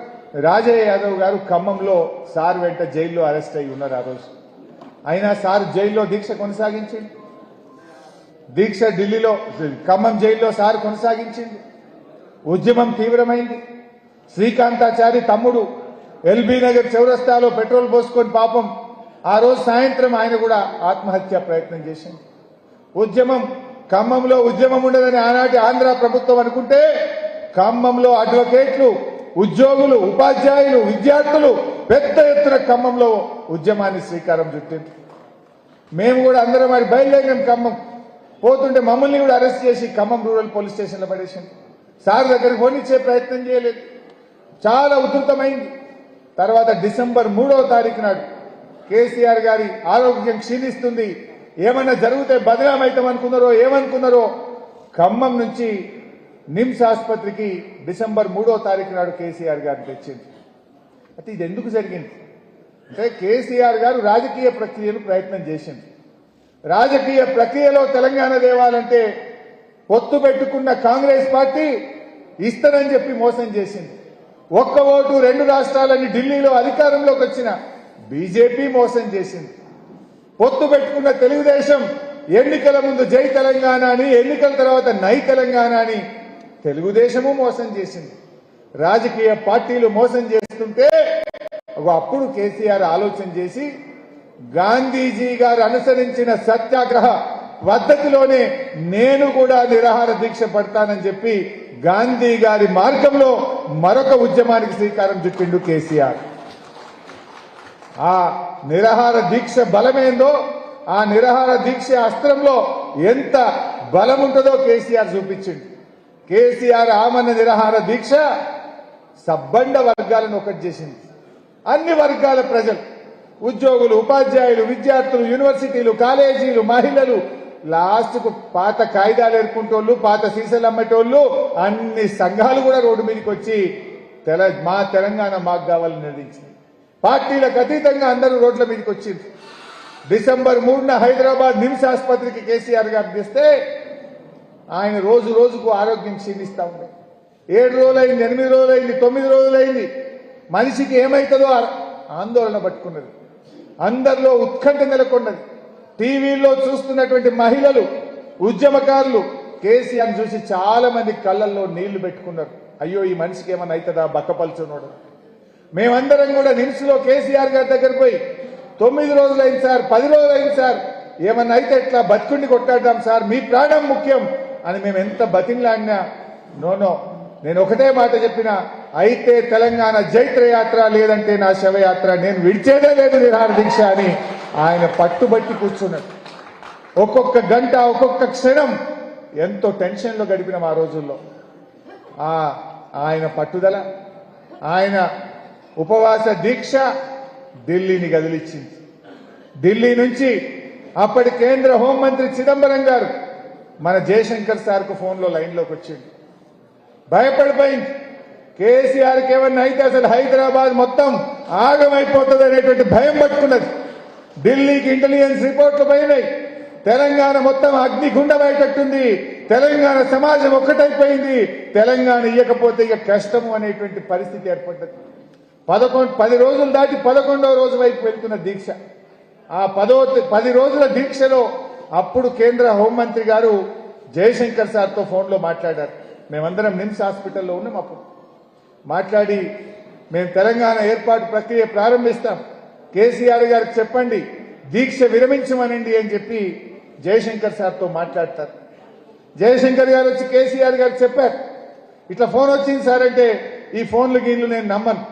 రాజయ్య యాదవ్ గారు ఖమ్మంలో సార్ వెంట జైల్లో అరెస్ట్ అయి ఉన్నారు ఆ రోజు. అయినా సార్ జైల్లో దీక్ష కొనసాగించింది. దీక్ష ఢిల్లీలో ఖమ్మం జైల్లో సార్ కొనసాగించింది. ఉద్యమం తీవ్రమైంది. శ్రీకాంతాచారి తమ్ముడు ఎల్బీ నగర్ చౌరస్తాలో పెట్రోల్ పోసుకొని పాపం ఆ రోజు సాయంత్రం ఆయన కూడా ఆత్మహత్య ప్రయత్నం చేసింది. ఉద్యమం ఖమ్మంలో ఉద్యమం ఉండదని ఆనాటి ఆంధ్ర ప్రభుత్వం అనుకుంటే ఖమ్మంలో అడ్వకేట్లు, ఉద్యోగులు, ఉపాధ్యాయులు, విద్యార్థులు పెద్ద ఎత్తున ఖమ్మంలో ఉద్యమాన్ని శ్రీకారం చుట్టింది. మేము కూడా అందరం మరి బయలుదేరినాం. ఖమ్మం పోతుంటే మమ్మల్ని కూడా అరెస్ట్ చేసి ఖమ్మం రూరల్ పోలీస్ స్టేషన్లో పడేసింది. సార్ దగ్గరికి పోనిచ్చే ప్రయత్నం చేయలేదు. చాలా ఉధృతమైంది. తర్వాత డిసెంబర్ 3వ తారీఖు నాడు కేసీఆర్ గారి ఆరోగ్యం క్షీణిస్తుంది, ఏమన్నా జరిగితే బదనామైతం అనుకున్నారో ఏమనుకున్నారో ఖమ్మం నుంచి నిమ్స్ ఆసుపత్రికి డిసెంబర్ 3వ తారీఖు నాడు కేసీఆర్ గారిని తెచ్చింది. అయితే ఇది ఎందుకు జరిగింది అంటే కేసీఆర్ గారు రాజకీయ ప్రక్రియను ప్రయత్నం చేసింది. రాజకీయ ప్రక్రియలో తెలంగాణ దేవాలంటే పొత్తు పెట్టుకున్న కాంగ్రెస్ పార్టీ ఇస్తానని చెప్పి మోసం చేసింది. ఒక్క ఓటు 2 రాష్ట్రాలని ఢిల్లీలో అధికారంలోకి వచ్చిన బీజేపీ మోసం చేసింది. పొత్తు పెట్టుకున్న తెలుగుదేశం ఎన్నికల ముందు జై తెలంగాణ అని, ఎన్నికల తర్వాత నై తెలంగాణ అని తెలుగుదేశము మోసం చేసింది. రాజకీయ పార్టీలు మోసం చేస్తుంటే అప్పుడు కేసీఆర్ ఆలోచన చేసి గాంధీజీ గారు అనుసరించిన సత్యాగ్రహ పద్ధతిలోనే నేను కూడా నిరాహార దీక్ష పడతానని చెప్పి గాంధీ గారి మార్గంలో మరొక ఉద్యమానికి శ్రీకారం చుట్టిండు కేసీఆర్. ఆ నిరాహార దీక్ష బలమేందో, ఆ నిరాహార దీక్ష అస్త్రంలో ఎంత బలం ఉంటుందో కేసీఆర్ చూపించిండు. కేసీఆర్ ఆమన్న నిరాహార దీక్ష సబ్బండ వర్గాలను ఒకటి చేసింది. అన్ని వర్గాల ప్రజలు, ఉద్యోగులు, ఉపాధ్యాయులు, విద్యార్థులు, యూనివర్సిటీలు, కాలేజీలు, మహిళలు, లాస్ట్కు పాత కాయిదాలు ఎరుకుంటోళ్ళు, పాత సీసాలు అమ్మేటోళ్ళు, అన్ని సంఘాలు కూడా రోడ్డు మీదకి వచ్చి మా తెలంగాణ మాకు కావాలని నిర్ణయించింది. పార్టీలకు అతీతంగా అందరూ రోడ్ల మీదకి వచ్చింది. డిసెంబర్ 3న హైదరాబాద్ నిమ్స్ ఆసుపత్రికి కేసీఆర్ గారు తెస్తే ఆయన రోజు రోజుకు ఆరోగ్యం క్షీణిస్తా ఉంది. 7 రోజులైంది, 8 రోజులైంది, 9 రోజులైంది. మనిషికి ఏమైతుందో ఆందోళన పట్టుకున్నది. అందరిలో ఉత్కంఠ నెలకొన్నది. టీవీల్లో చూస్తున్నటువంటి మహిళలు, ఉద్యమకారులు కేసీఆర్ చూసి చాలా మంది కళ్ళల్లో నీళ్లు పెట్టుకున్నారు. అయ్యో ఈ మనిషికి ఏమన్నా అవుతుందా బక్కపలుచున్నాడు. మేమందరం కూడా నిమ్స్లో కేసీఆర్ గారి దగ్గర పోయి 9 రోజులైంది సార్, 10 రోజులైంది సార్, ఏమన్నా అయితే ఎట్లా బతుకుని కొట్టాడాం సార్, మీ ప్రాణం ముఖ్యం అని మేము ఎంత బతింగ్లాడినా నో, నేను ఒకటే మాట చెప్పినా, అయితే తెలంగాణ జైత్రయాత్ర, లేదంటే నా శవయాత్ర, నేను విడిచేదే లేదు నిరాహార దీక్ష అని ఆయన పట్టుబట్టి కూర్చున్నాడు. ఒక్కొక్క గంట, ఒక్కొక్క క్షణం ఎంతో టెన్షన్లో గడిపినాం ఆ రోజుల్లో. ఆయన పట్టుదల, ఆయన ఉపవాస దీక్ష ఢిల్లీని కదిలిచ్చింది. ఢిల్లీ నుంచి అప్పటి కేంద్ర హోంమంత్రి చిదంబరం గారు మన జయశంకర్ సార్కు ఫోన్లో లైన్లోకి వచ్చింది. భయపడిపోయింది. కేసీఆర్కి ఏమన్నా అయితే అసలు హైదరాబాద్ మొత్తం ఆగమైపోతుంది అనేటువంటి భయం పట్టుకున్నది. ఢిల్లీకి ఇంటెలిజెన్స్ రిపోర్ట్లు పోయినాయి. తెలంగాణ మొత్తం అగ్నిగుండమయ్యేటట్టుంది, తెలంగాణ సమాజం ఒక్కటైపోయింది, తెలంగాణ ఇయ్యకపోతే ఇక కష్టము అనేటువంటి పరిస్థితి ఏర్పడ్డది. 10 రోజులు దాటి 11వ రోజు వైపు వెళ్తున్న దీక్ష. ఆ 10 రోజుల దీక్షలో అప్పుడు కేంద్ర హోంమంత్రి గారు జయశంకర్ సార్తో ఫోన్లో మాట్లాడారు. మేమందరం నిమ్స్ హాస్పిటల్లో ఉన్నాం. అప్పుడు మాట్లాడి మేము తెలంగాణ ఏర్పాటు ప్రక్రియ ప్రారంభిస్తాం, కేసీఆర్ గారికి చెప్పండి దీక్ష విరమించమనండి అని చెప్పి జయశంకర్ సార్తో మాట్లాడతారు. జయశంకర్ గారు వచ్చి కేసీఆర్ గారికి చెప్పారు, ఇట్లా ఫోన్ వచ్చింది సార్ అంటే, ఈ ఫోన్లు గీన్లు నేను నమ్మను,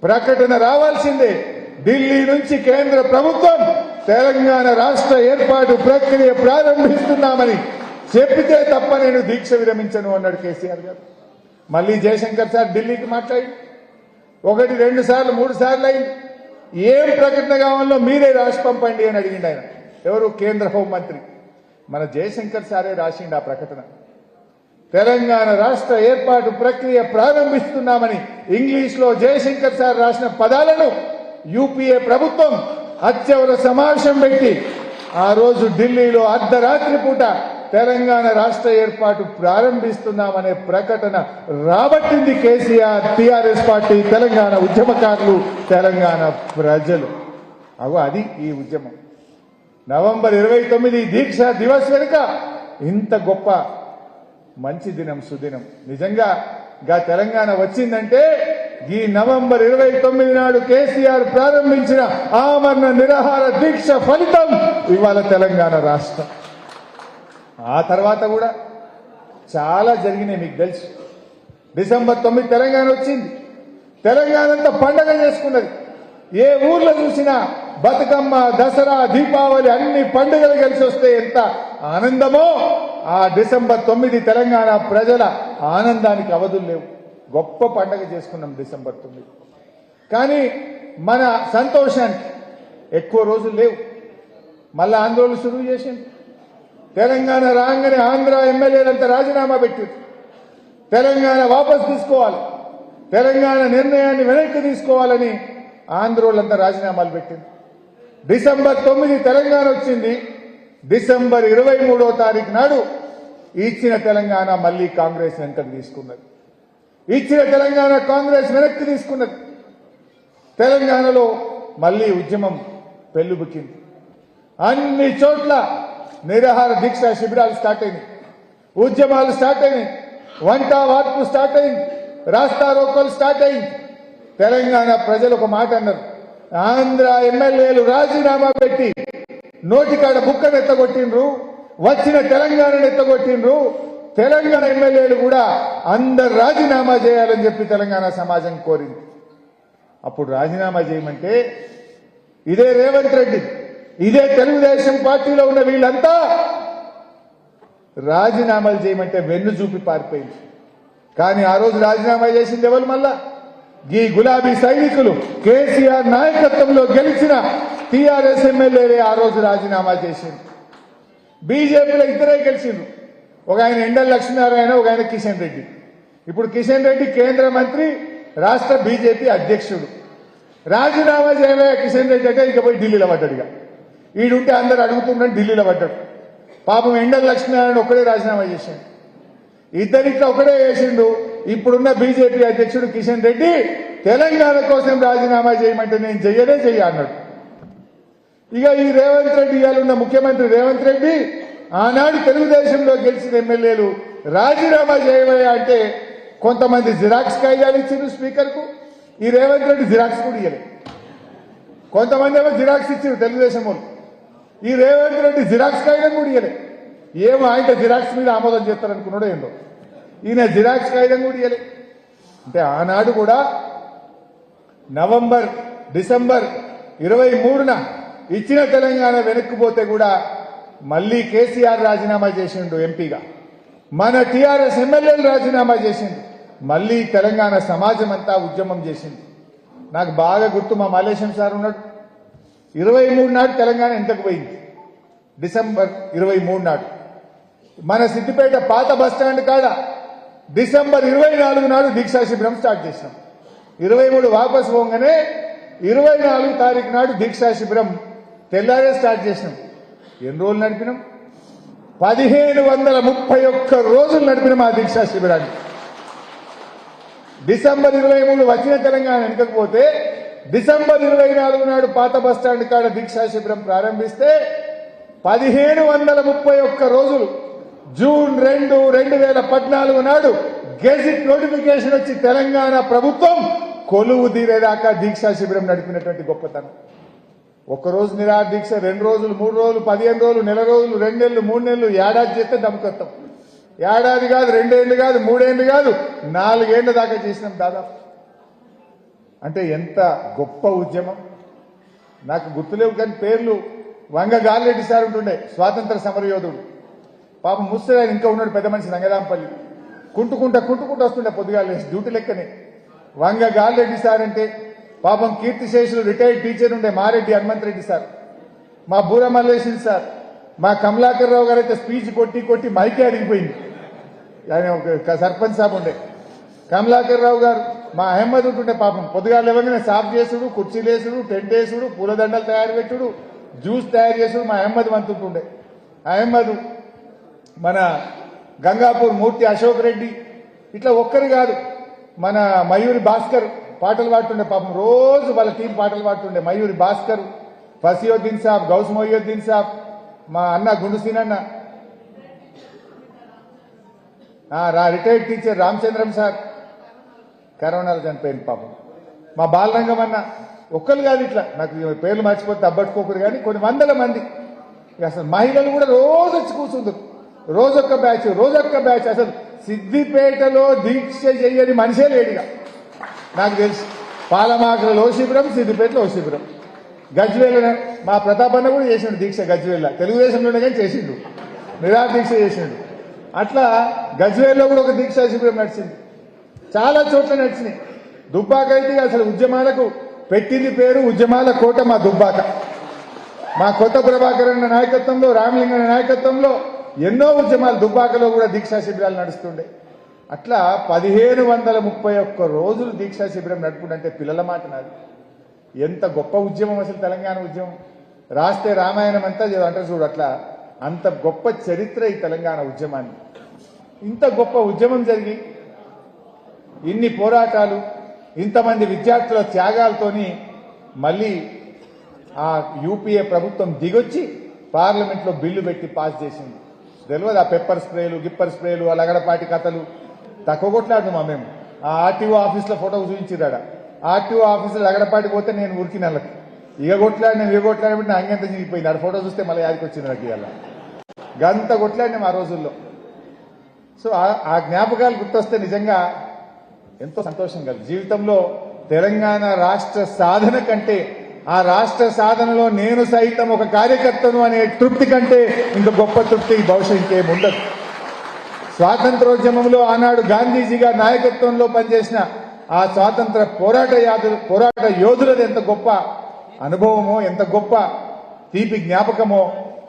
ప్రకటన రావాల్సిందే, ఢిల్లీ నుంచి కేంద్ర ప్రభుత్వం తెలంగాణ రాష్ట్ర ఏర్పాటు ప్రక్రియ ప్రారంభిస్తున్నామని చెప్పితే తప్ప నేను దీక్ష విరమించను అన్నాడు కేసీఆర్ గారు. మళ్ళీ జయశంకర్ సార్ ఢిల్లీకి మాట్లాడి 1, 2 సార్లు 3 సార్లు అయింది. ఏం ప్రకటన కావాలో మీరే రాసి పంపండి అని అడిగిండు ఆయన. ఎవరు? కేంద్ర హోంమంత్రి మన జయశంకర్ సారే రాసిండు ఆ ప్రకటన. తెలంగాణ రాష్ట్ర ఏర్పాటు ప్రక్రియ ప్రారంభిస్తున్నామని ఇంగ్లీష్ లో జయశంకర్ సార్ రాసిన పదాలను యూపీఏ ప్రభుత్వం అత్యవసర సమావేశం పెట్టి ఆ రోజు ఢిల్లీలో అర్ధరాత్రి పూట తెలంగాణ రాష్ట్ర ఏర్పాటు ప్రారంభిస్తున్నామనే ప్రకటన రాబట్టింది కేసీఆర్, టీఆర్ఎస్ పార్టీ, తెలంగాణ ఉద్యమకారులు, తెలంగాణ ప్రజలు. అది ఈ ఉద్యమం. నవంబర్ 29 దీక్ష దివస్ వెనుక ఇంత గొప్ప మంచి దినం, సుదినం. నిజంగా తెలంగాణ వచ్చిందంటే ఈ నవంబర్ 29 నాడు కేసీఆర్ ప్రారంభించిన ఆమరణ నిరాహార దీక్ష ఫలితం ఇవాళ తెలంగాణ రాష్ట్రం. ఆ తర్వాత కూడా చాలా జరిగినాయి, మీకు తెలుసు. డిసెంబర్ 9 తెలంగాణ వచ్చింది. తెలంగాణ అంతా పండగ చేసుకున్నది. ఏ ఊర్లో చూసినా బతుకమ్మ, దసరా, దీపావళి అన్ని పండుగలు కలిసి వస్తే ఎంత ఆనందమో ఆ డిసెంబర్ 9 తెలంగాణ ప్రజల ఆనందానికి అవధులు లేవు. గొప్ప పండగ చేసుకున్నాం డిసెంబర్ 9. కానీ మన సంతోషానికి ఎక్కువ రోజులు లేవు. మళ్ళా ఆందోళన సురువు చేసింది. తెలంగాణ రాగానే ఆంధ్ర ఎమ్మెల్యేలంతా రాజీనామా పెట్టారు. తెలంగాణ వాపసు తీసుకోవాలి, తెలంగాణ నిర్ణయాన్ని వెనక్కి తీసుకోవాలని ఆంధ్రోళ్ళంతా రాజీనామాలు పెట్టింది. డిసెంబర్ 9 తెలంగాణ వచ్చింది. డిసెంబర్ 23వ తారీఖు నాడు ఇచ్చిన తెలంగాణ మళ్లీ కాంగ్రెస్ వెనక్కి తీసుకున్నది. ఇచ్చిన తెలంగాణ కాంగ్రెస్ వెనక్కి తీసుకున్నది. తెలంగాణలో మళ్లీ ఉద్యమం పెళ్లుబుకింది. అన్ని చోట్ల నిరాహార దీక్ష శిబిరాలు స్టార్ట్ అయినాయి, ఉద్యమాలు స్టార్ట్ అయినాయి, వంట వార్పు స్టార్ట్ అయింది, రాస్తా రోకోలు స్టార్ట్ అయింది. తెలంగాణ ప్రజలు ఒక మాట అన్నారు, ఆంధ్ర ఎమ్మెల్యేలు రాజీనామా పెట్టి నోటికాడ బుక్కను ఎత్తగొట్టిండ్రు, వచ్చిన తెలంగాణను ఎత్తగొట్టిండ్రు, తెలంగాణ ఎమ్మెల్యేలు కూడా అందరు రాజీనామా చేయాలని చెప్పి తెలంగాణ సమాజం కోరింది. అప్పుడు రాజీనామా చేయమంటే ఇదే రేవంత్ రెడ్డి, ఇదే తెలుగుదేశం పార్టీలో ఉన్న వీళ్ళంతా రాజీనామాలు చేయమంటే వెన్ను చూపి పారిపోయింది. కానీ ఆ రోజు రాజీనామా చేసింది ఎవరు? మళ్ళా ఈ గులాబీ సైనికులు, కేసీఆర్ నాయకత్వంలో గెలిచిన టీఆర్ఎస్ ఎమ్మెల్యేలే ఆ రోజు రాజీనామా చేసింది. బీజేపీలో ఇద్దరే గెలిచిండ్రు, ఒక ఆయన ఎండల లక్ష్మీనారాయణ, ఒక ఆయన కిషన్ రెడ్డి. ఇప్పుడు కిషన్ రెడ్డి కేంద్ర మంత్రి, రాష్ట్ర బీజేపీ అధ్యక్షుడు. రాజీనామా చేయవే కిషన్ రెడ్డి అంటే ఇక పోయి ఢిల్లీలో పడ్డాడుగా. ఈడుంటే అందరు అడుగుతున్నాడు, ఢిల్లీలో పడ్డాడు. పాపం ఎండల లక్ష్మీనారాయణ ఒకడే రాజీనామా చేసిండు, ఇద్దరిట్లో ఒకడే చేసిండు. ఇప్పుడున్న బీజేపీ అధ్యక్షుడు కిషన్ రెడ్డి తెలంగాణ కోసం రాజీనామా చేయమంటే నేను చెయ్య అన్నాడు. ఇక ఈ రేవంత్ రెడ్డి, ఇవాళ ఉన్న ముఖ్యమంత్రి రేవంత్ రెడ్డి, ఆనాడు తెలుగుదేశంలో గెలిచిన ఎమ్మెల్యేలు రాజీనామా చేయవయ్యా అంటే కొంతమంది జిరాక్స్ కాగితాలు ఇచ్చిండ్రు స్పీకర్ కు. ఈ రేవంత్ రెడ్డి జిరాక్స్ కూడా ఇయ్యలే. కొంతమంది ఏమో జిరాక్స్ ఇచ్చిండ్రు తెలుగుదేశం వాళ్ళు, ఈ రేవంత్ రెడ్డి జిరాక్స్ కాగితం కూడా ఇయ్యలే. ఏమో ఆయన జిరాక్స్ మీద ఆమోదం చేస్తారనుకున్నాడో ఏందో, ఈయన జిరాక్స్ కాగితం కూడా ఇయ్యలే. అంటే ఆనాడు కూడా డిసెంబర్ 23న ఇచ్చిన తెలంగాణ వెనక్కిపోతే కూడా మళ్లీ కేసీఆర్ రాజీనామా చేసిండు ఎంపీగా, మన టీఆర్ఎస్ ఎమ్మెల్యేలు రాజీనామా చేసిండు, మళ్లీ తెలంగాణ సమాజం అంతా ఉద్యమం చేసింది. నాకు బాగా గుర్తు, మా మలేశం సార్ ఉన్నాడు, 23 నాడు తెలంగాణ ఎంతకు పోయింది. డిసెంబర్ 23 నాడు మన సిద్దిపేట పాత బస్టాండ్ కాడ డిసెంబర్ 24 నాడు దీక్షా శిబిరం స్టార్ట్ చేసినాం. 23 వాపసు పోగానే 24 తారీఖు నాడు దీక్షా శిబిరం తెల్లారే స్టార్ట్ చేసినాం. ఎన్ని రోజులు నడిపినాం? 1531 రోజులు నడిపినాం ఆ దీక్షా శిబిరాన్ని. డిసెంబర్ 23 వచ్చిన తెలంగాణ వెనకపోతే డిసెంబర్ 24 నాడు పాత బస్టాండ్ కాడ దీక్షా శిబిరం ప్రారంభిస్తే 1531 రోజులు జూన్ 2, 2014 నాడు గెజిట్ నోటిఫికేషన్ వచ్చి తెలంగాణ ప్రభుత్వం కొలువు తీరేదాకా దీక్షా శిబిరం నడిపినటువంటి గొప్పతనం. ఒక్కరోజు నిరాహార దీక్ష, 2 రోజులు, 3 రోజులు, 15 రోజులు, నెల రోజులు, 2 నెలలు, 3 నెలలు, ఏడాది చేస్తే దమ్ముకొత్తాం. ఏడాది కాదు, 2 ఏళ్లు కాదు, 3 ఏళ్లు కాదు, 4 ఏళ్ల దాకా చేసినాం దాదాపు. అంటే ఎంత గొప్ప ఉద్యమం. నాకు గుర్తులేవు కానీ పేర్లు. వంగ గాలిరెడ్డి సార్ ఉంటుండే, స్వాతంత్ర సమరయోధుడు. పాపం ముసలి ఇంకా ఉన్నాడు, పెద్ద మనిషి, రంగరాంపల్లి. కుంటుకుంటా వస్తుండే పొద్దుగాల డ్యూటీ లెక్కనే. వంగ గాలిరెడ్డి సార్ అంటే పాపం కీర్తిశేషులు రిటైర్డ్ టీచర్ ఉండే మారెడ్డి హనుమంత్ రెడ్డి సార్, మా బూర మల్లేశ్వరి సార్, మా కమలాకర్ రావు గారు అయితే స్పీచ్ కొట్టి కొట్టి మైకే అడిగిపోయింది. ఆయన ఒక సర్పంచ్ సాబ్ ఉండే కమలాకర్ రావు గారు, మా అహ్మద్ ఉంటుండే పాపం పొద్దుగా లేవగానే సాఫ్ చేసుడు, కుర్చీలు వేసుడు, టెంట్ వేసుడు, పూలదండలు తయారు పెట్టుడు, జ్యూస్ తయారు చేసుడు మా అహ్మద్ వంతుంటుండే. అహ్మద్, మన గంగాపూర్ మూర్తి అశోక్ రెడ్డి, ఇట్లా ఒక్కరు కాదు, మన మయూరి భాస్కర్ పాటలు పాడుతుండే పాపం, రోజు వాళ్ళ టీం పాటలు పాడుతుండే. మయూరి భాస్కర్, ఫసియుద్దీన్ సాబ్, గౌస్ మొయ్యుద్దీన్ సాబ్, మా అన్న గుండుసీనన్న, రిటైర్డ్ టీచర్ రామచంద్రం సార్ కరోనాలో చనిపోయింది పాపం. మా బాలరంగం అన్న, ఒక్కరు కాదు, ఇట్లా నాకు పేర్లు మర్చిపోతే అబ్బట్టుకోకూడదు కానీ కొన్ని వందల మంది. అసలు మహిళలు కూడా రోజు వచ్చి కూర్చుంటారు, రోజొక్క బ్యాచ్. అసలు సిద్దిపేటలో దీక్ష చేయని మనిషే లేడిగా నాకు తెలుసు. పాలమాకలో శిబిరం, సిద్దిపేటలో శిబిరం, గజ్వేల్ మా ప్రతాపన్న కూడా చేసిండు దీక్ష. గజ్వేల్ తెలుగుదేశంలోనే కానీ చేసిండు, నిరాహార దీక్ష చేసిండు. అట్లా గజ్వేల్లో కూడా ఒక దీక్షా శిబిరం నడిచింది, చాలా చోట్ల నడిచినాయి. దుబ్బాక అయితే అసలు ఉద్యమాలకు పెట్టింది పేరు ఉద్యమాల కోట మా దుబ్బాక. మా కొత్త ప్రభాకర్ అన్న నాయకత్వంలో, రామలింగన్న నాయకత్వంలో ఎన్నో ఉద్యమాలు దుబ్బాకలో కూడా దీక్షా శిబిరాలు నడుస్తుండే. అట్లా 1531 రోజులు దీక్షా శిబిరం నడుపుకుంటే పిల్లల మాట నాది. ఎంత గొప్ప ఉద్యమం అసలు తెలంగాణ ఉద్యమం. రాస్తే రామాయణం అంతా అంటారు చూడు, అట్లా అంత గొప్ప చరిత్ర ఈ తెలంగాణ ఉద్యమాన్ని. ఇంత గొప్ప ఉద్యమం జరిగి ఇన్ని పోరాటాలు, ఇంతమంది విద్యార్థుల త్యాగాలతోని మళ్ళీ ఆ యూపీఏ ప్రభుత్వం దిగొచ్చి పార్లమెంట్లో బిల్లు పెట్టి పాస్ చేసింది. తెలియదు ఆ పెప్పర్ స్ప్రేలు, గిప్పర్ స్ప్రేలు, ఆ లగడపాటి కథలు తక్కువ కొట్లాడు. మేము ఆ ఆర్టీఓ ఆఫీస్లో ఫోటో చూపించిరాడ. ఆర్టీఓ ఆఫీసులో లగడపాటి పోతే నేను ఉరికి నెలకు ఇక కొట్లాడినప్పుడు నా అంగంత చిరిగిపోయింది. ఆడ ఫోటో చూస్తే మళ్ళీ యాదికి వచ్చింది నాకు ఇవాళ. గంత కొట్లాడినాం ఆ రోజుల్లో. సో ఆ జ్ఞాపకాలు గుర్తొస్తే నిజంగా ఎంతో సంతోషం కలిగి జీవితంలో తెలంగాణ రాష్ట్ర సాధన కంటే, ఆ రాష్ట్ర సాధనలో నేను సైతం ఒక కార్యకర్తను అనే తృప్తి కంటే ఇంక గొప్ప తృప్తి బహుశా ఇంకేముండదు. స్వాతంత్రోద్యమంలో ఆనాడు గాంధీజీ గారి నాయకత్వంలో పనిచేసిన ఆ స్వాతంత్ర పోరాట యోధులది ఎంత గొప్ప అనుభవమో, ఎంత గొప్ప తీపి జ్ఞాపకమో,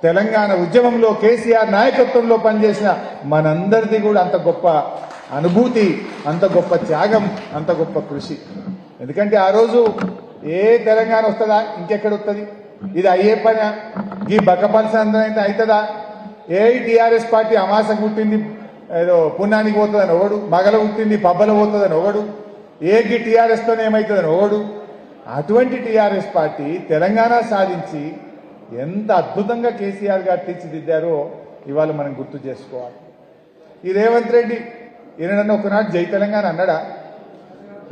తెలంగాణ ఉద్యమంలో కేసీఆర్ నాయకత్వంలో పనిచేసిన మనందరిది కూడా అంత గొప్ప అనుభూతి, అంత గొప్ప త్యాగం, అంత గొప్ప కృషి. ఎందుకంటే ఆ రోజు ఏ తెలంగాణ వస్తుందా, ఇంకెక్కడ వస్తుంది, ఇది అయ్యే పని, ఈ బక్కపల్స అందరైతే అవుతుందా, ఏ టీఆర్ఎస్ పార్టీ అమాసకు పుట్టింది ఏదో పుణ్యానికి పోతుందని ఒకడు, మగల పుట్టింది పబ్బల పోతుందని ఒకడు, ఏకి టీఆర్ఎస్తోనే ఏమవుతుందని ఒకడు. అటువంటి టీఆర్ఎస్ పార్టీ తెలంగాణ సాధించి ఎంత అద్భుతంగా కేసీఆర్ గారు తీర్చిదిద్దారో ఇవాళ మనం గుర్తు చేసుకోవాలి. ఈ రేవంత్ రెడ్డి ఈయన ఒకనాడు జై తెలంగాణ అన్నాడా,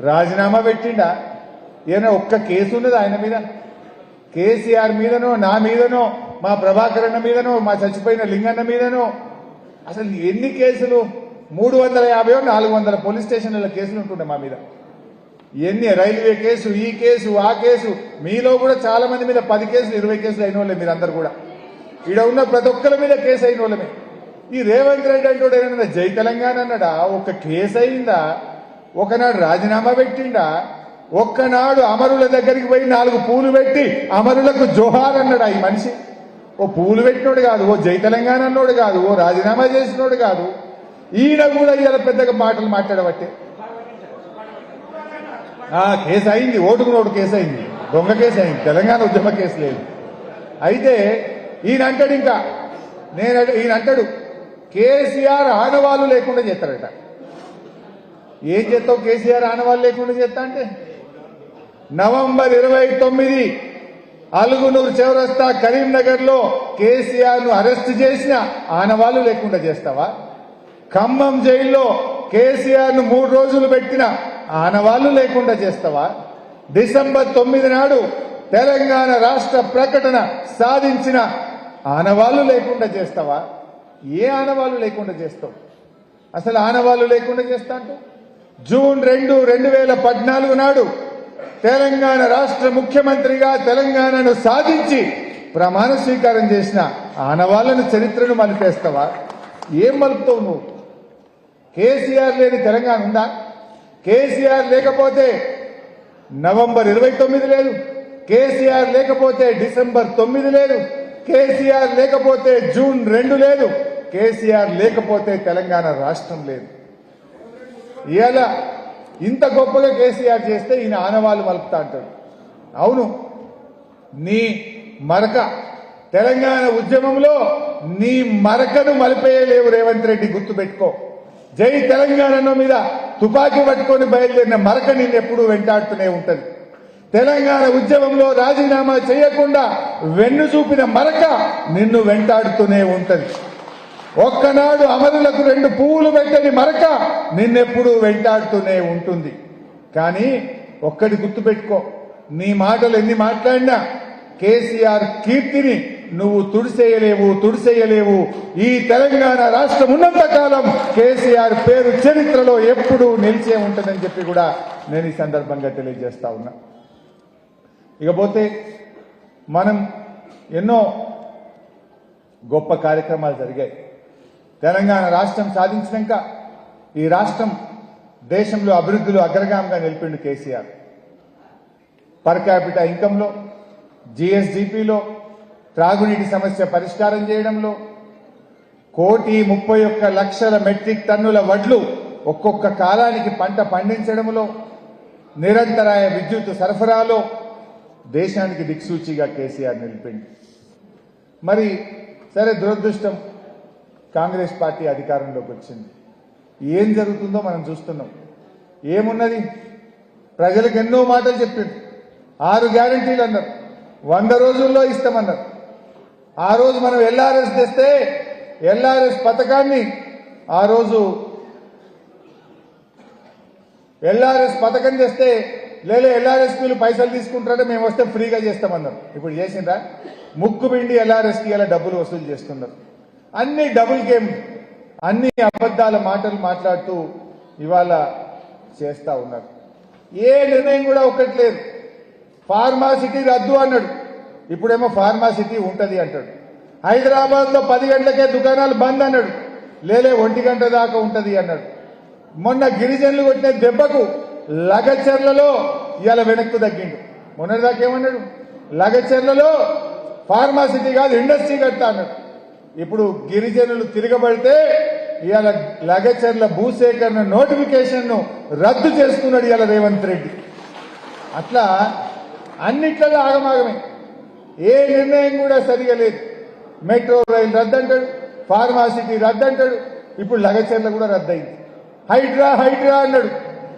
రాజీనామా పెట్టిండా, ఏమైనా ఒక్క కేసు ఉన్నది ఆయన మీద? కేసీఆర్ మీదనో, నా మీదనో, మా ప్రభాకర్ అన్న మీదనో, మా చచ్చిపోయిన లింగన్న మీదనో అసలు ఎన్ని కేసులు? 350 400 పోలీస్ స్టేషన్ల కేసులు ఉంటుండే మా మీద. ఎన్ని రైల్వే కేసు, ఈ కేసు, ఆ కేసు, మీలో కూడా చాలా మంది మీద 10 కేసులు 20 కేసులు అయిన వాళ్ళే మీరందరూ కూడా. ఈడ ఉన్న ప్రతి ఒక్కరి మీద కేసు అయిన వాళ్ళమే. ఈ రేవంత్ రెడ్డి అంటూ ఏమన్నా జై తెలంగాణ అన్నాడా? ఒక్క కేసు అయిందా? ఒకనాడు రాజీనామా పెట్టిండా? ఒక్కనాడు అమరుల దగ్గరికి పోయి 4 పూలు పెట్టి అమరులకు జోహార్ అన్నాడా ఈ మనిషి? ఓ పూలు పెట్టినోడు కాదు, ఓ జై తెలంగాణ అన్నోడు కాదు, ఓ రాజీనామా చేసినోడు కాదు. ఈయన కూడా ఇలా పెద్దగా మాటలు మాట్లాడబట్టే కేసు అయింది, ఓటుకు నోటు కేసు అయింది, దొంగ కేసు అయింది, తెలంగాణ ఉద్యమ కేసు లేదు. అయితే ఈయన అంటాడు కేసీఆర్ ఆనవాళ్ళు లేకుండా చేస్తారట. ఏం చేస్తావు కేసీఆర్ ఆనవాళ్ళు లేకుండా చేస్తా అంటే? నవంబర్ 29 అలుగునూరు చౌరస్తా కరీంనగర్ లో కేసీఆర్ ను అరెస్ట్ చేసిన ఆనవాళ్లు లేకుండా చేస్తావా? ఖమ్మం జైల్లో కేసీఆర్ ను 3 రోజులు పెట్టిన ఆనవాళ్లు లేకుండా చేస్తావా? డిసెంబర్ 9 నాడు తెలంగాణ రాష్ట్ర ప్రకటన సాధించిన ఆనవాళ్లు లేకుండా చేస్తావా? ఏ ఆనవాళ్లు లేకుండా చేస్తావు? అసలు ఆనవాళ్లు లేకుండా చేస్తా అంటే జూన్ 2, 2014 నాడు తెలంగాణ రాష్ట్ర ముఖ్యమంత్రిగా తెలంగాణను సాధించి ప్రమాణ స్వీకారం చేసిన ఆనవాళ్లను చరిత్రను మలిపేస్తావా? ఏం మలుపుతావు నువ్వు? కేసీఆర్ లేని తెలంగాణ ఉందా? కేసీఆర్ లేకపోతే నవంబర్ 29 లేదు, కేసీఆర్ లేకపోతే డిసెంబర్ 9 లేదు, కేసీఆర్ లేకపోతే జూన్ 2 లేదు, కేసీఆర్ లేకపోతే తెలంగాణ రాష్ట్రం లేదు. ఇవాళ ఇంత గొప్పగా కేసీఆర్ చేస్తే ఈయన ఆనవాళ్ళు మలుపుతా అంటాడు. అవును, నీ మరక తెలంగాణ ఉద్యమంలో నీ మరకను మలిపేయలేవు రేవంత్ రెడ్డి, గుర్తుపెట్టుకో. జై తెలంగాణ మీద తుపాకీ పట్టుకొని బయలుదేరిన మరక నిన్ను ఎప్పుడూ వెంటాడుతూనే ఉంటది. తెలంగాణ ఉద్యమంలో రాజీనామా చేయకుండా వెన్ను చూపిన మరక నిన్ను వెంటాడుతూనే ఉంటది. ఒక్కనాడు అమరులకు 2 పువ్వులు పెట్టని మరక నిన్నెప్పుడూ వెంటాడుతూనే ఉంటుంది. కానీ ఒక్కటి గుర్తుపెట్టుకో, నీ మాటలు ఎన్ని మాట్లాడినా కేసీఆర్ కీర్తిని నువ్వు తుడిసేయలేవు. ఈ తెలంగాణ రాష్ట్రం ఉన్నంత కాలం కేసీఆర్ పేరు చరిత్రలో ఎప్పుడూ నిలిచే ఉంటుందని చెప్పి కూడా నేను ఈ సందర్భంగా తెలియజేస్తా ఉన్నా. ఇకపోతే మనం ఎన్నో గొప్ప కార్యక్రమాలు జరిగాయి. తెలంగాణ రాష్ట్రం సాధించినాక ఈ రాష్ట్రం దేశంలో అభివృద్ధిలో అగ్రగామిగా నిలిపిండు కేసీఆర్. పర్ క్యాపిటా ఇన్కంలో, జీఎస్డీపీలో, త్రాగునీటి సమస్య పరిష్కారం చేయడంలో, 1,31,00,000 మెట్రిక్ టన్నుల వడ్లు ఒక్కొక్క కాలానికి పంట పండించడంలో, నిరంతరాయ విద్యుత్ సరఫరాలో దేశానికి దిక్సూచిగా కేసీఆర్ నిలిపింది. మరి సరే, దురదృష్టం కాంగ్రెస్ పార్టీ అధికారంలోకి వచ్చింది. ఏం జరుగుతుందో మనం చూస్తున్నాం. ఏమున్నది, ప్రజలకు ఎన్నో మాటలు చెప్పింది. 6 గ్యారంటీలు అన్నారు, 100 రోజుల్లో ఇస్తామన్నారు. ఆ రోజు మనం ఎల్ఆర్ఎస్ తెస్తే ఎల్ఆర్ఎస్ పథకాన్ని ఆ రోజు ఎల్ఆర్ఎస్ పథకం తెస్తే లేలే ఎల్ఆర్ఎస్పీలు పైసలు తీసుకుంటారంటే మేము వస్తే ఫ్రీగా చేస్తామన్నారు. ఇప్పుడు చేసిండ్రా? ముక్కుబిండి ఎల్ఆర్ఎస్కి ఇలా డబ్బులు వసూలు చేస్తున్నారు. అన్ని డబుల్ గేమ్, అన్ని అబద్దాల మాటలు మాట్లాడుతూ ఇవాళ చేస్తా ఉన్నారు. ఏ నిర్ణయం కూడా ఒక్కట్లేదు. ఫార్మాసిటీ రద్దు అన్నాడు, ఇప్పుడేమో ఫార్మాసిటీ ఉంటది అంటాడు. హైదరాబాద్ లో 10 గంటలకే దుకాణాలు బంద్ అన్నాడు, లేలే 1 గంట దాకా ఉంటది అన్నాడు. మొన్న గిరిజనులు కొట్టిన దెబ్బకు లగచర్లలో ఇవాళ వెనక్కు తగ్గిండు. మొన్నటిదాకా ఏమన్నాడు, లగచర్లలో ఫార్మాసిటీ కాదు ఇండస్ట్రీ కడతా అన్నాడు. ఇప్పుడు గిరిజనులు తిరగబడితే ఇవాళ లగచర్ల భూసేకరణ నోటిఫికేషన్ ను రద్దు చేస్తున్నాడు ఇవాళ రేవంత్ రెడ్డి. అట్లా అన్నిట్లలో ఆగమాగమే, ఏ నిర్ణయం కూడా సరిగా లేదు. మెట్రో రైలు రద్దంటాడు, ఫార్మాసిటీ రద్దంటాడు, ఇప్పుడు లగచర్ల కూడా రద్దయింది. హైడ్రా అన్నాడు,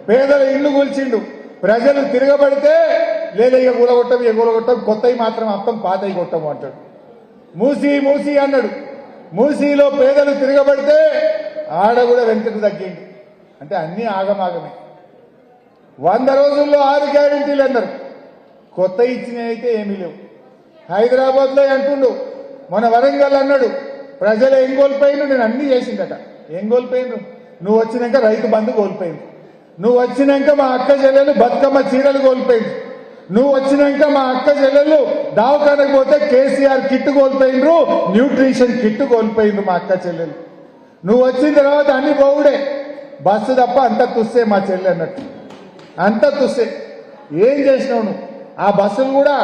పేదల ఇల్లు కూల్చిండు. ప్రజలు తిరగబడితే లేదా ఇక కూలగొట్టం కొత్తవి మాత్రం అర్థం పాతవి కొట్టము అంటాడు. మూసి అన్నాడు, మూసీలో పేదలు తిరగబడితే ఆడ కూడా వెనుకకు తగ్గిండు. అంటే అన్ని ఆగమాగమే. 100 రోజుల్లో 6 గ్యారెంటీలు అన్నారు, కొత్త ఇచ్చినవి అయితే ఏమీ లేవు. హైదరాబాద్ లో అంటుండు, మన వరంగల్ అన్నాడు, ప్రజలు ఏం కోల్పోయిండు, నేను అన్ని చేసిందట. ఏం కోల్పోయిండు? నువ్వు వచ్చినాక రైతు బంధు కోల్పోయింది, నువ్వు వచ్చినాక మా అక్క చెల్లెలు బతుకమ్మ చీరలు కోల్పోయింది, నువ్వు వచ్చినాక మా అక్క చెల్లెలు దావకానకు పోతే కేసీఆర్ కిట్ కోల్పోయిండ్రు, న్యూట్రిషన్ కిట్ కోల్పోయిండ్రు మా అక్క చెల్లెలు. నువ్వు వచ్చిన తర్వాత అన్ని బావుడే, బస్సు తప్ప అంత తుస్సే మా చెల్లె అన్నట్టు, అంత తుస్సే. ఏం చేసినావు నువ్వు? ఆ బస్సులు కూడా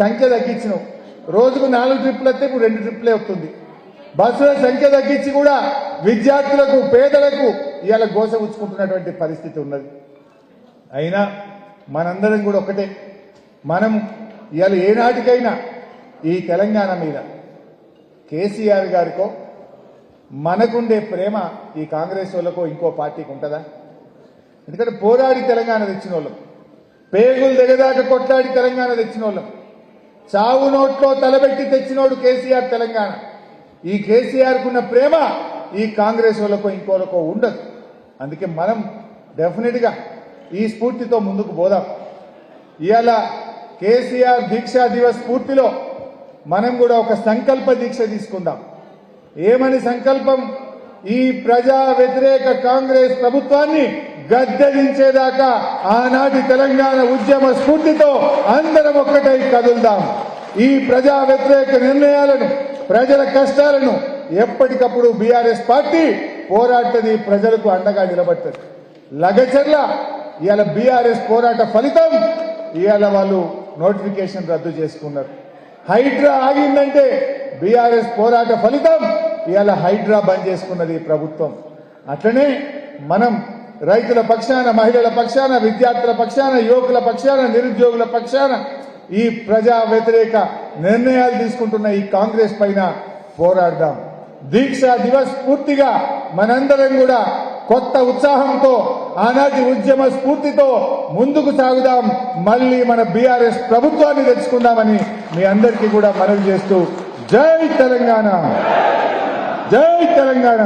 సంఖ్య తగ్గించినావు. రోజుకు 4 ట్రిప్పులు వస్తే ఇప్పుడు 2 ట్రిప్పులే వస్తుంది. బస్సుల సంఖ్య తగ్గించి కూడా విద్యార్థులకు, పేదలకు ఇవాళ గోసగుచ్చుకుంటున్నటువంటి పరిస్థితి ఉన్నది. అయినా మనందరం కూడా ఒకటే, మనం ఇవాళ ఏనాటికైనా ఈ తెలంగాణ మీద కేసీఆర్ గారికో మనకుండే ప్రేమ ఈ కాంగ్రెస్ వాళ్ళకో ఇంకో పార్టీకి ఉంటుందా? ఎందుకంటే పోరాడి తెలంగాణ తెచ్చిన వాళ్ళం, పేగులు దిగదాకా కొట్లాడి తెలంగాణ తెచ్చిన వాళ్ళం, చావు నోట్లో తలబెట్టి తెచ్చినోడు కేసీఆర్ తెలంగాణ. ఈ కేసీఆర్ కున్న ప్రేమ ఈ కాంగ్రెస్ వాళ్ళకో ఇంకోలకో ఉండదు. అందుకే మనం డెఫినెట్ గా ఈ స్ఫూర్తితో ముందుకు పోదాం. ఇవాళ కేసీఆర్ దీక్షా దివస్ స్ఫూర్తిలో మనం కూడా ఒక సంకల్ప దీక్ష తీసుకుందాం. ఏమని సంకల్పం? ఈ ప్రజా వ్యతిరేక కాంగ్రెస్ ప్రభుత్వాన్ని గద్దెదించేదాకా ఆనాటి తెలంగాణ ఉద్యమ స్ఫూర్తితో అందరం ఒక్కటై కదులుదాం. ఈ ప్రజా వ్యతిరేక నిర్ణయాలను, ప్రజల కష్టాలను ఎప్పటికప్పుడు బీఆర్ఎస్ పార్టీ పోరాటది, ప్రజలకు అండగా నిలబడుతుంది. లగచర్ల ఇవాళ బీఆర్ఎస్ పోరాట ఫలితం ఇవాళ వాళ్ళు నోటిఫికేషన్ రద్దు చేసుకున్నారు. హైడ్రా ఆగిందంటే బీఆర్ఎస్ పోరాట ఫలితం. ఇవాళ హైడ్రా బంద్ చేసుకున్నది ఈ ప్రభుత్వం. అట్లనే మనం రైతుల పక్షాన, మహిళల పక్షాన, విద్యార్థుల పక్షాన, యువకుల పక్షాన, నిరుద్యోగుల పక్షాన ఈ ప్రజా వ్యతిరేక నిర్ణయాలు తీసుకుంటున్న ఈ కాంగ్రెస్ పైన పోరాడదాం. దీక్షా దివస్ పూర్తిగా మనందరం కూడా కొత్త ఉత్సాహంతో, ఆనాటి ఉద్యమ స్ఫూర్తితో ముందుకు సాగుదాం. మళ్ళీ మన బీఆర్ఎస్ ప్రభుత్వాన్ని తెచ్చుకుందామని మీ అందరికీ కూడా మనవి చేస్తూ జై తెలంగాణ, జై తెలంగాణ.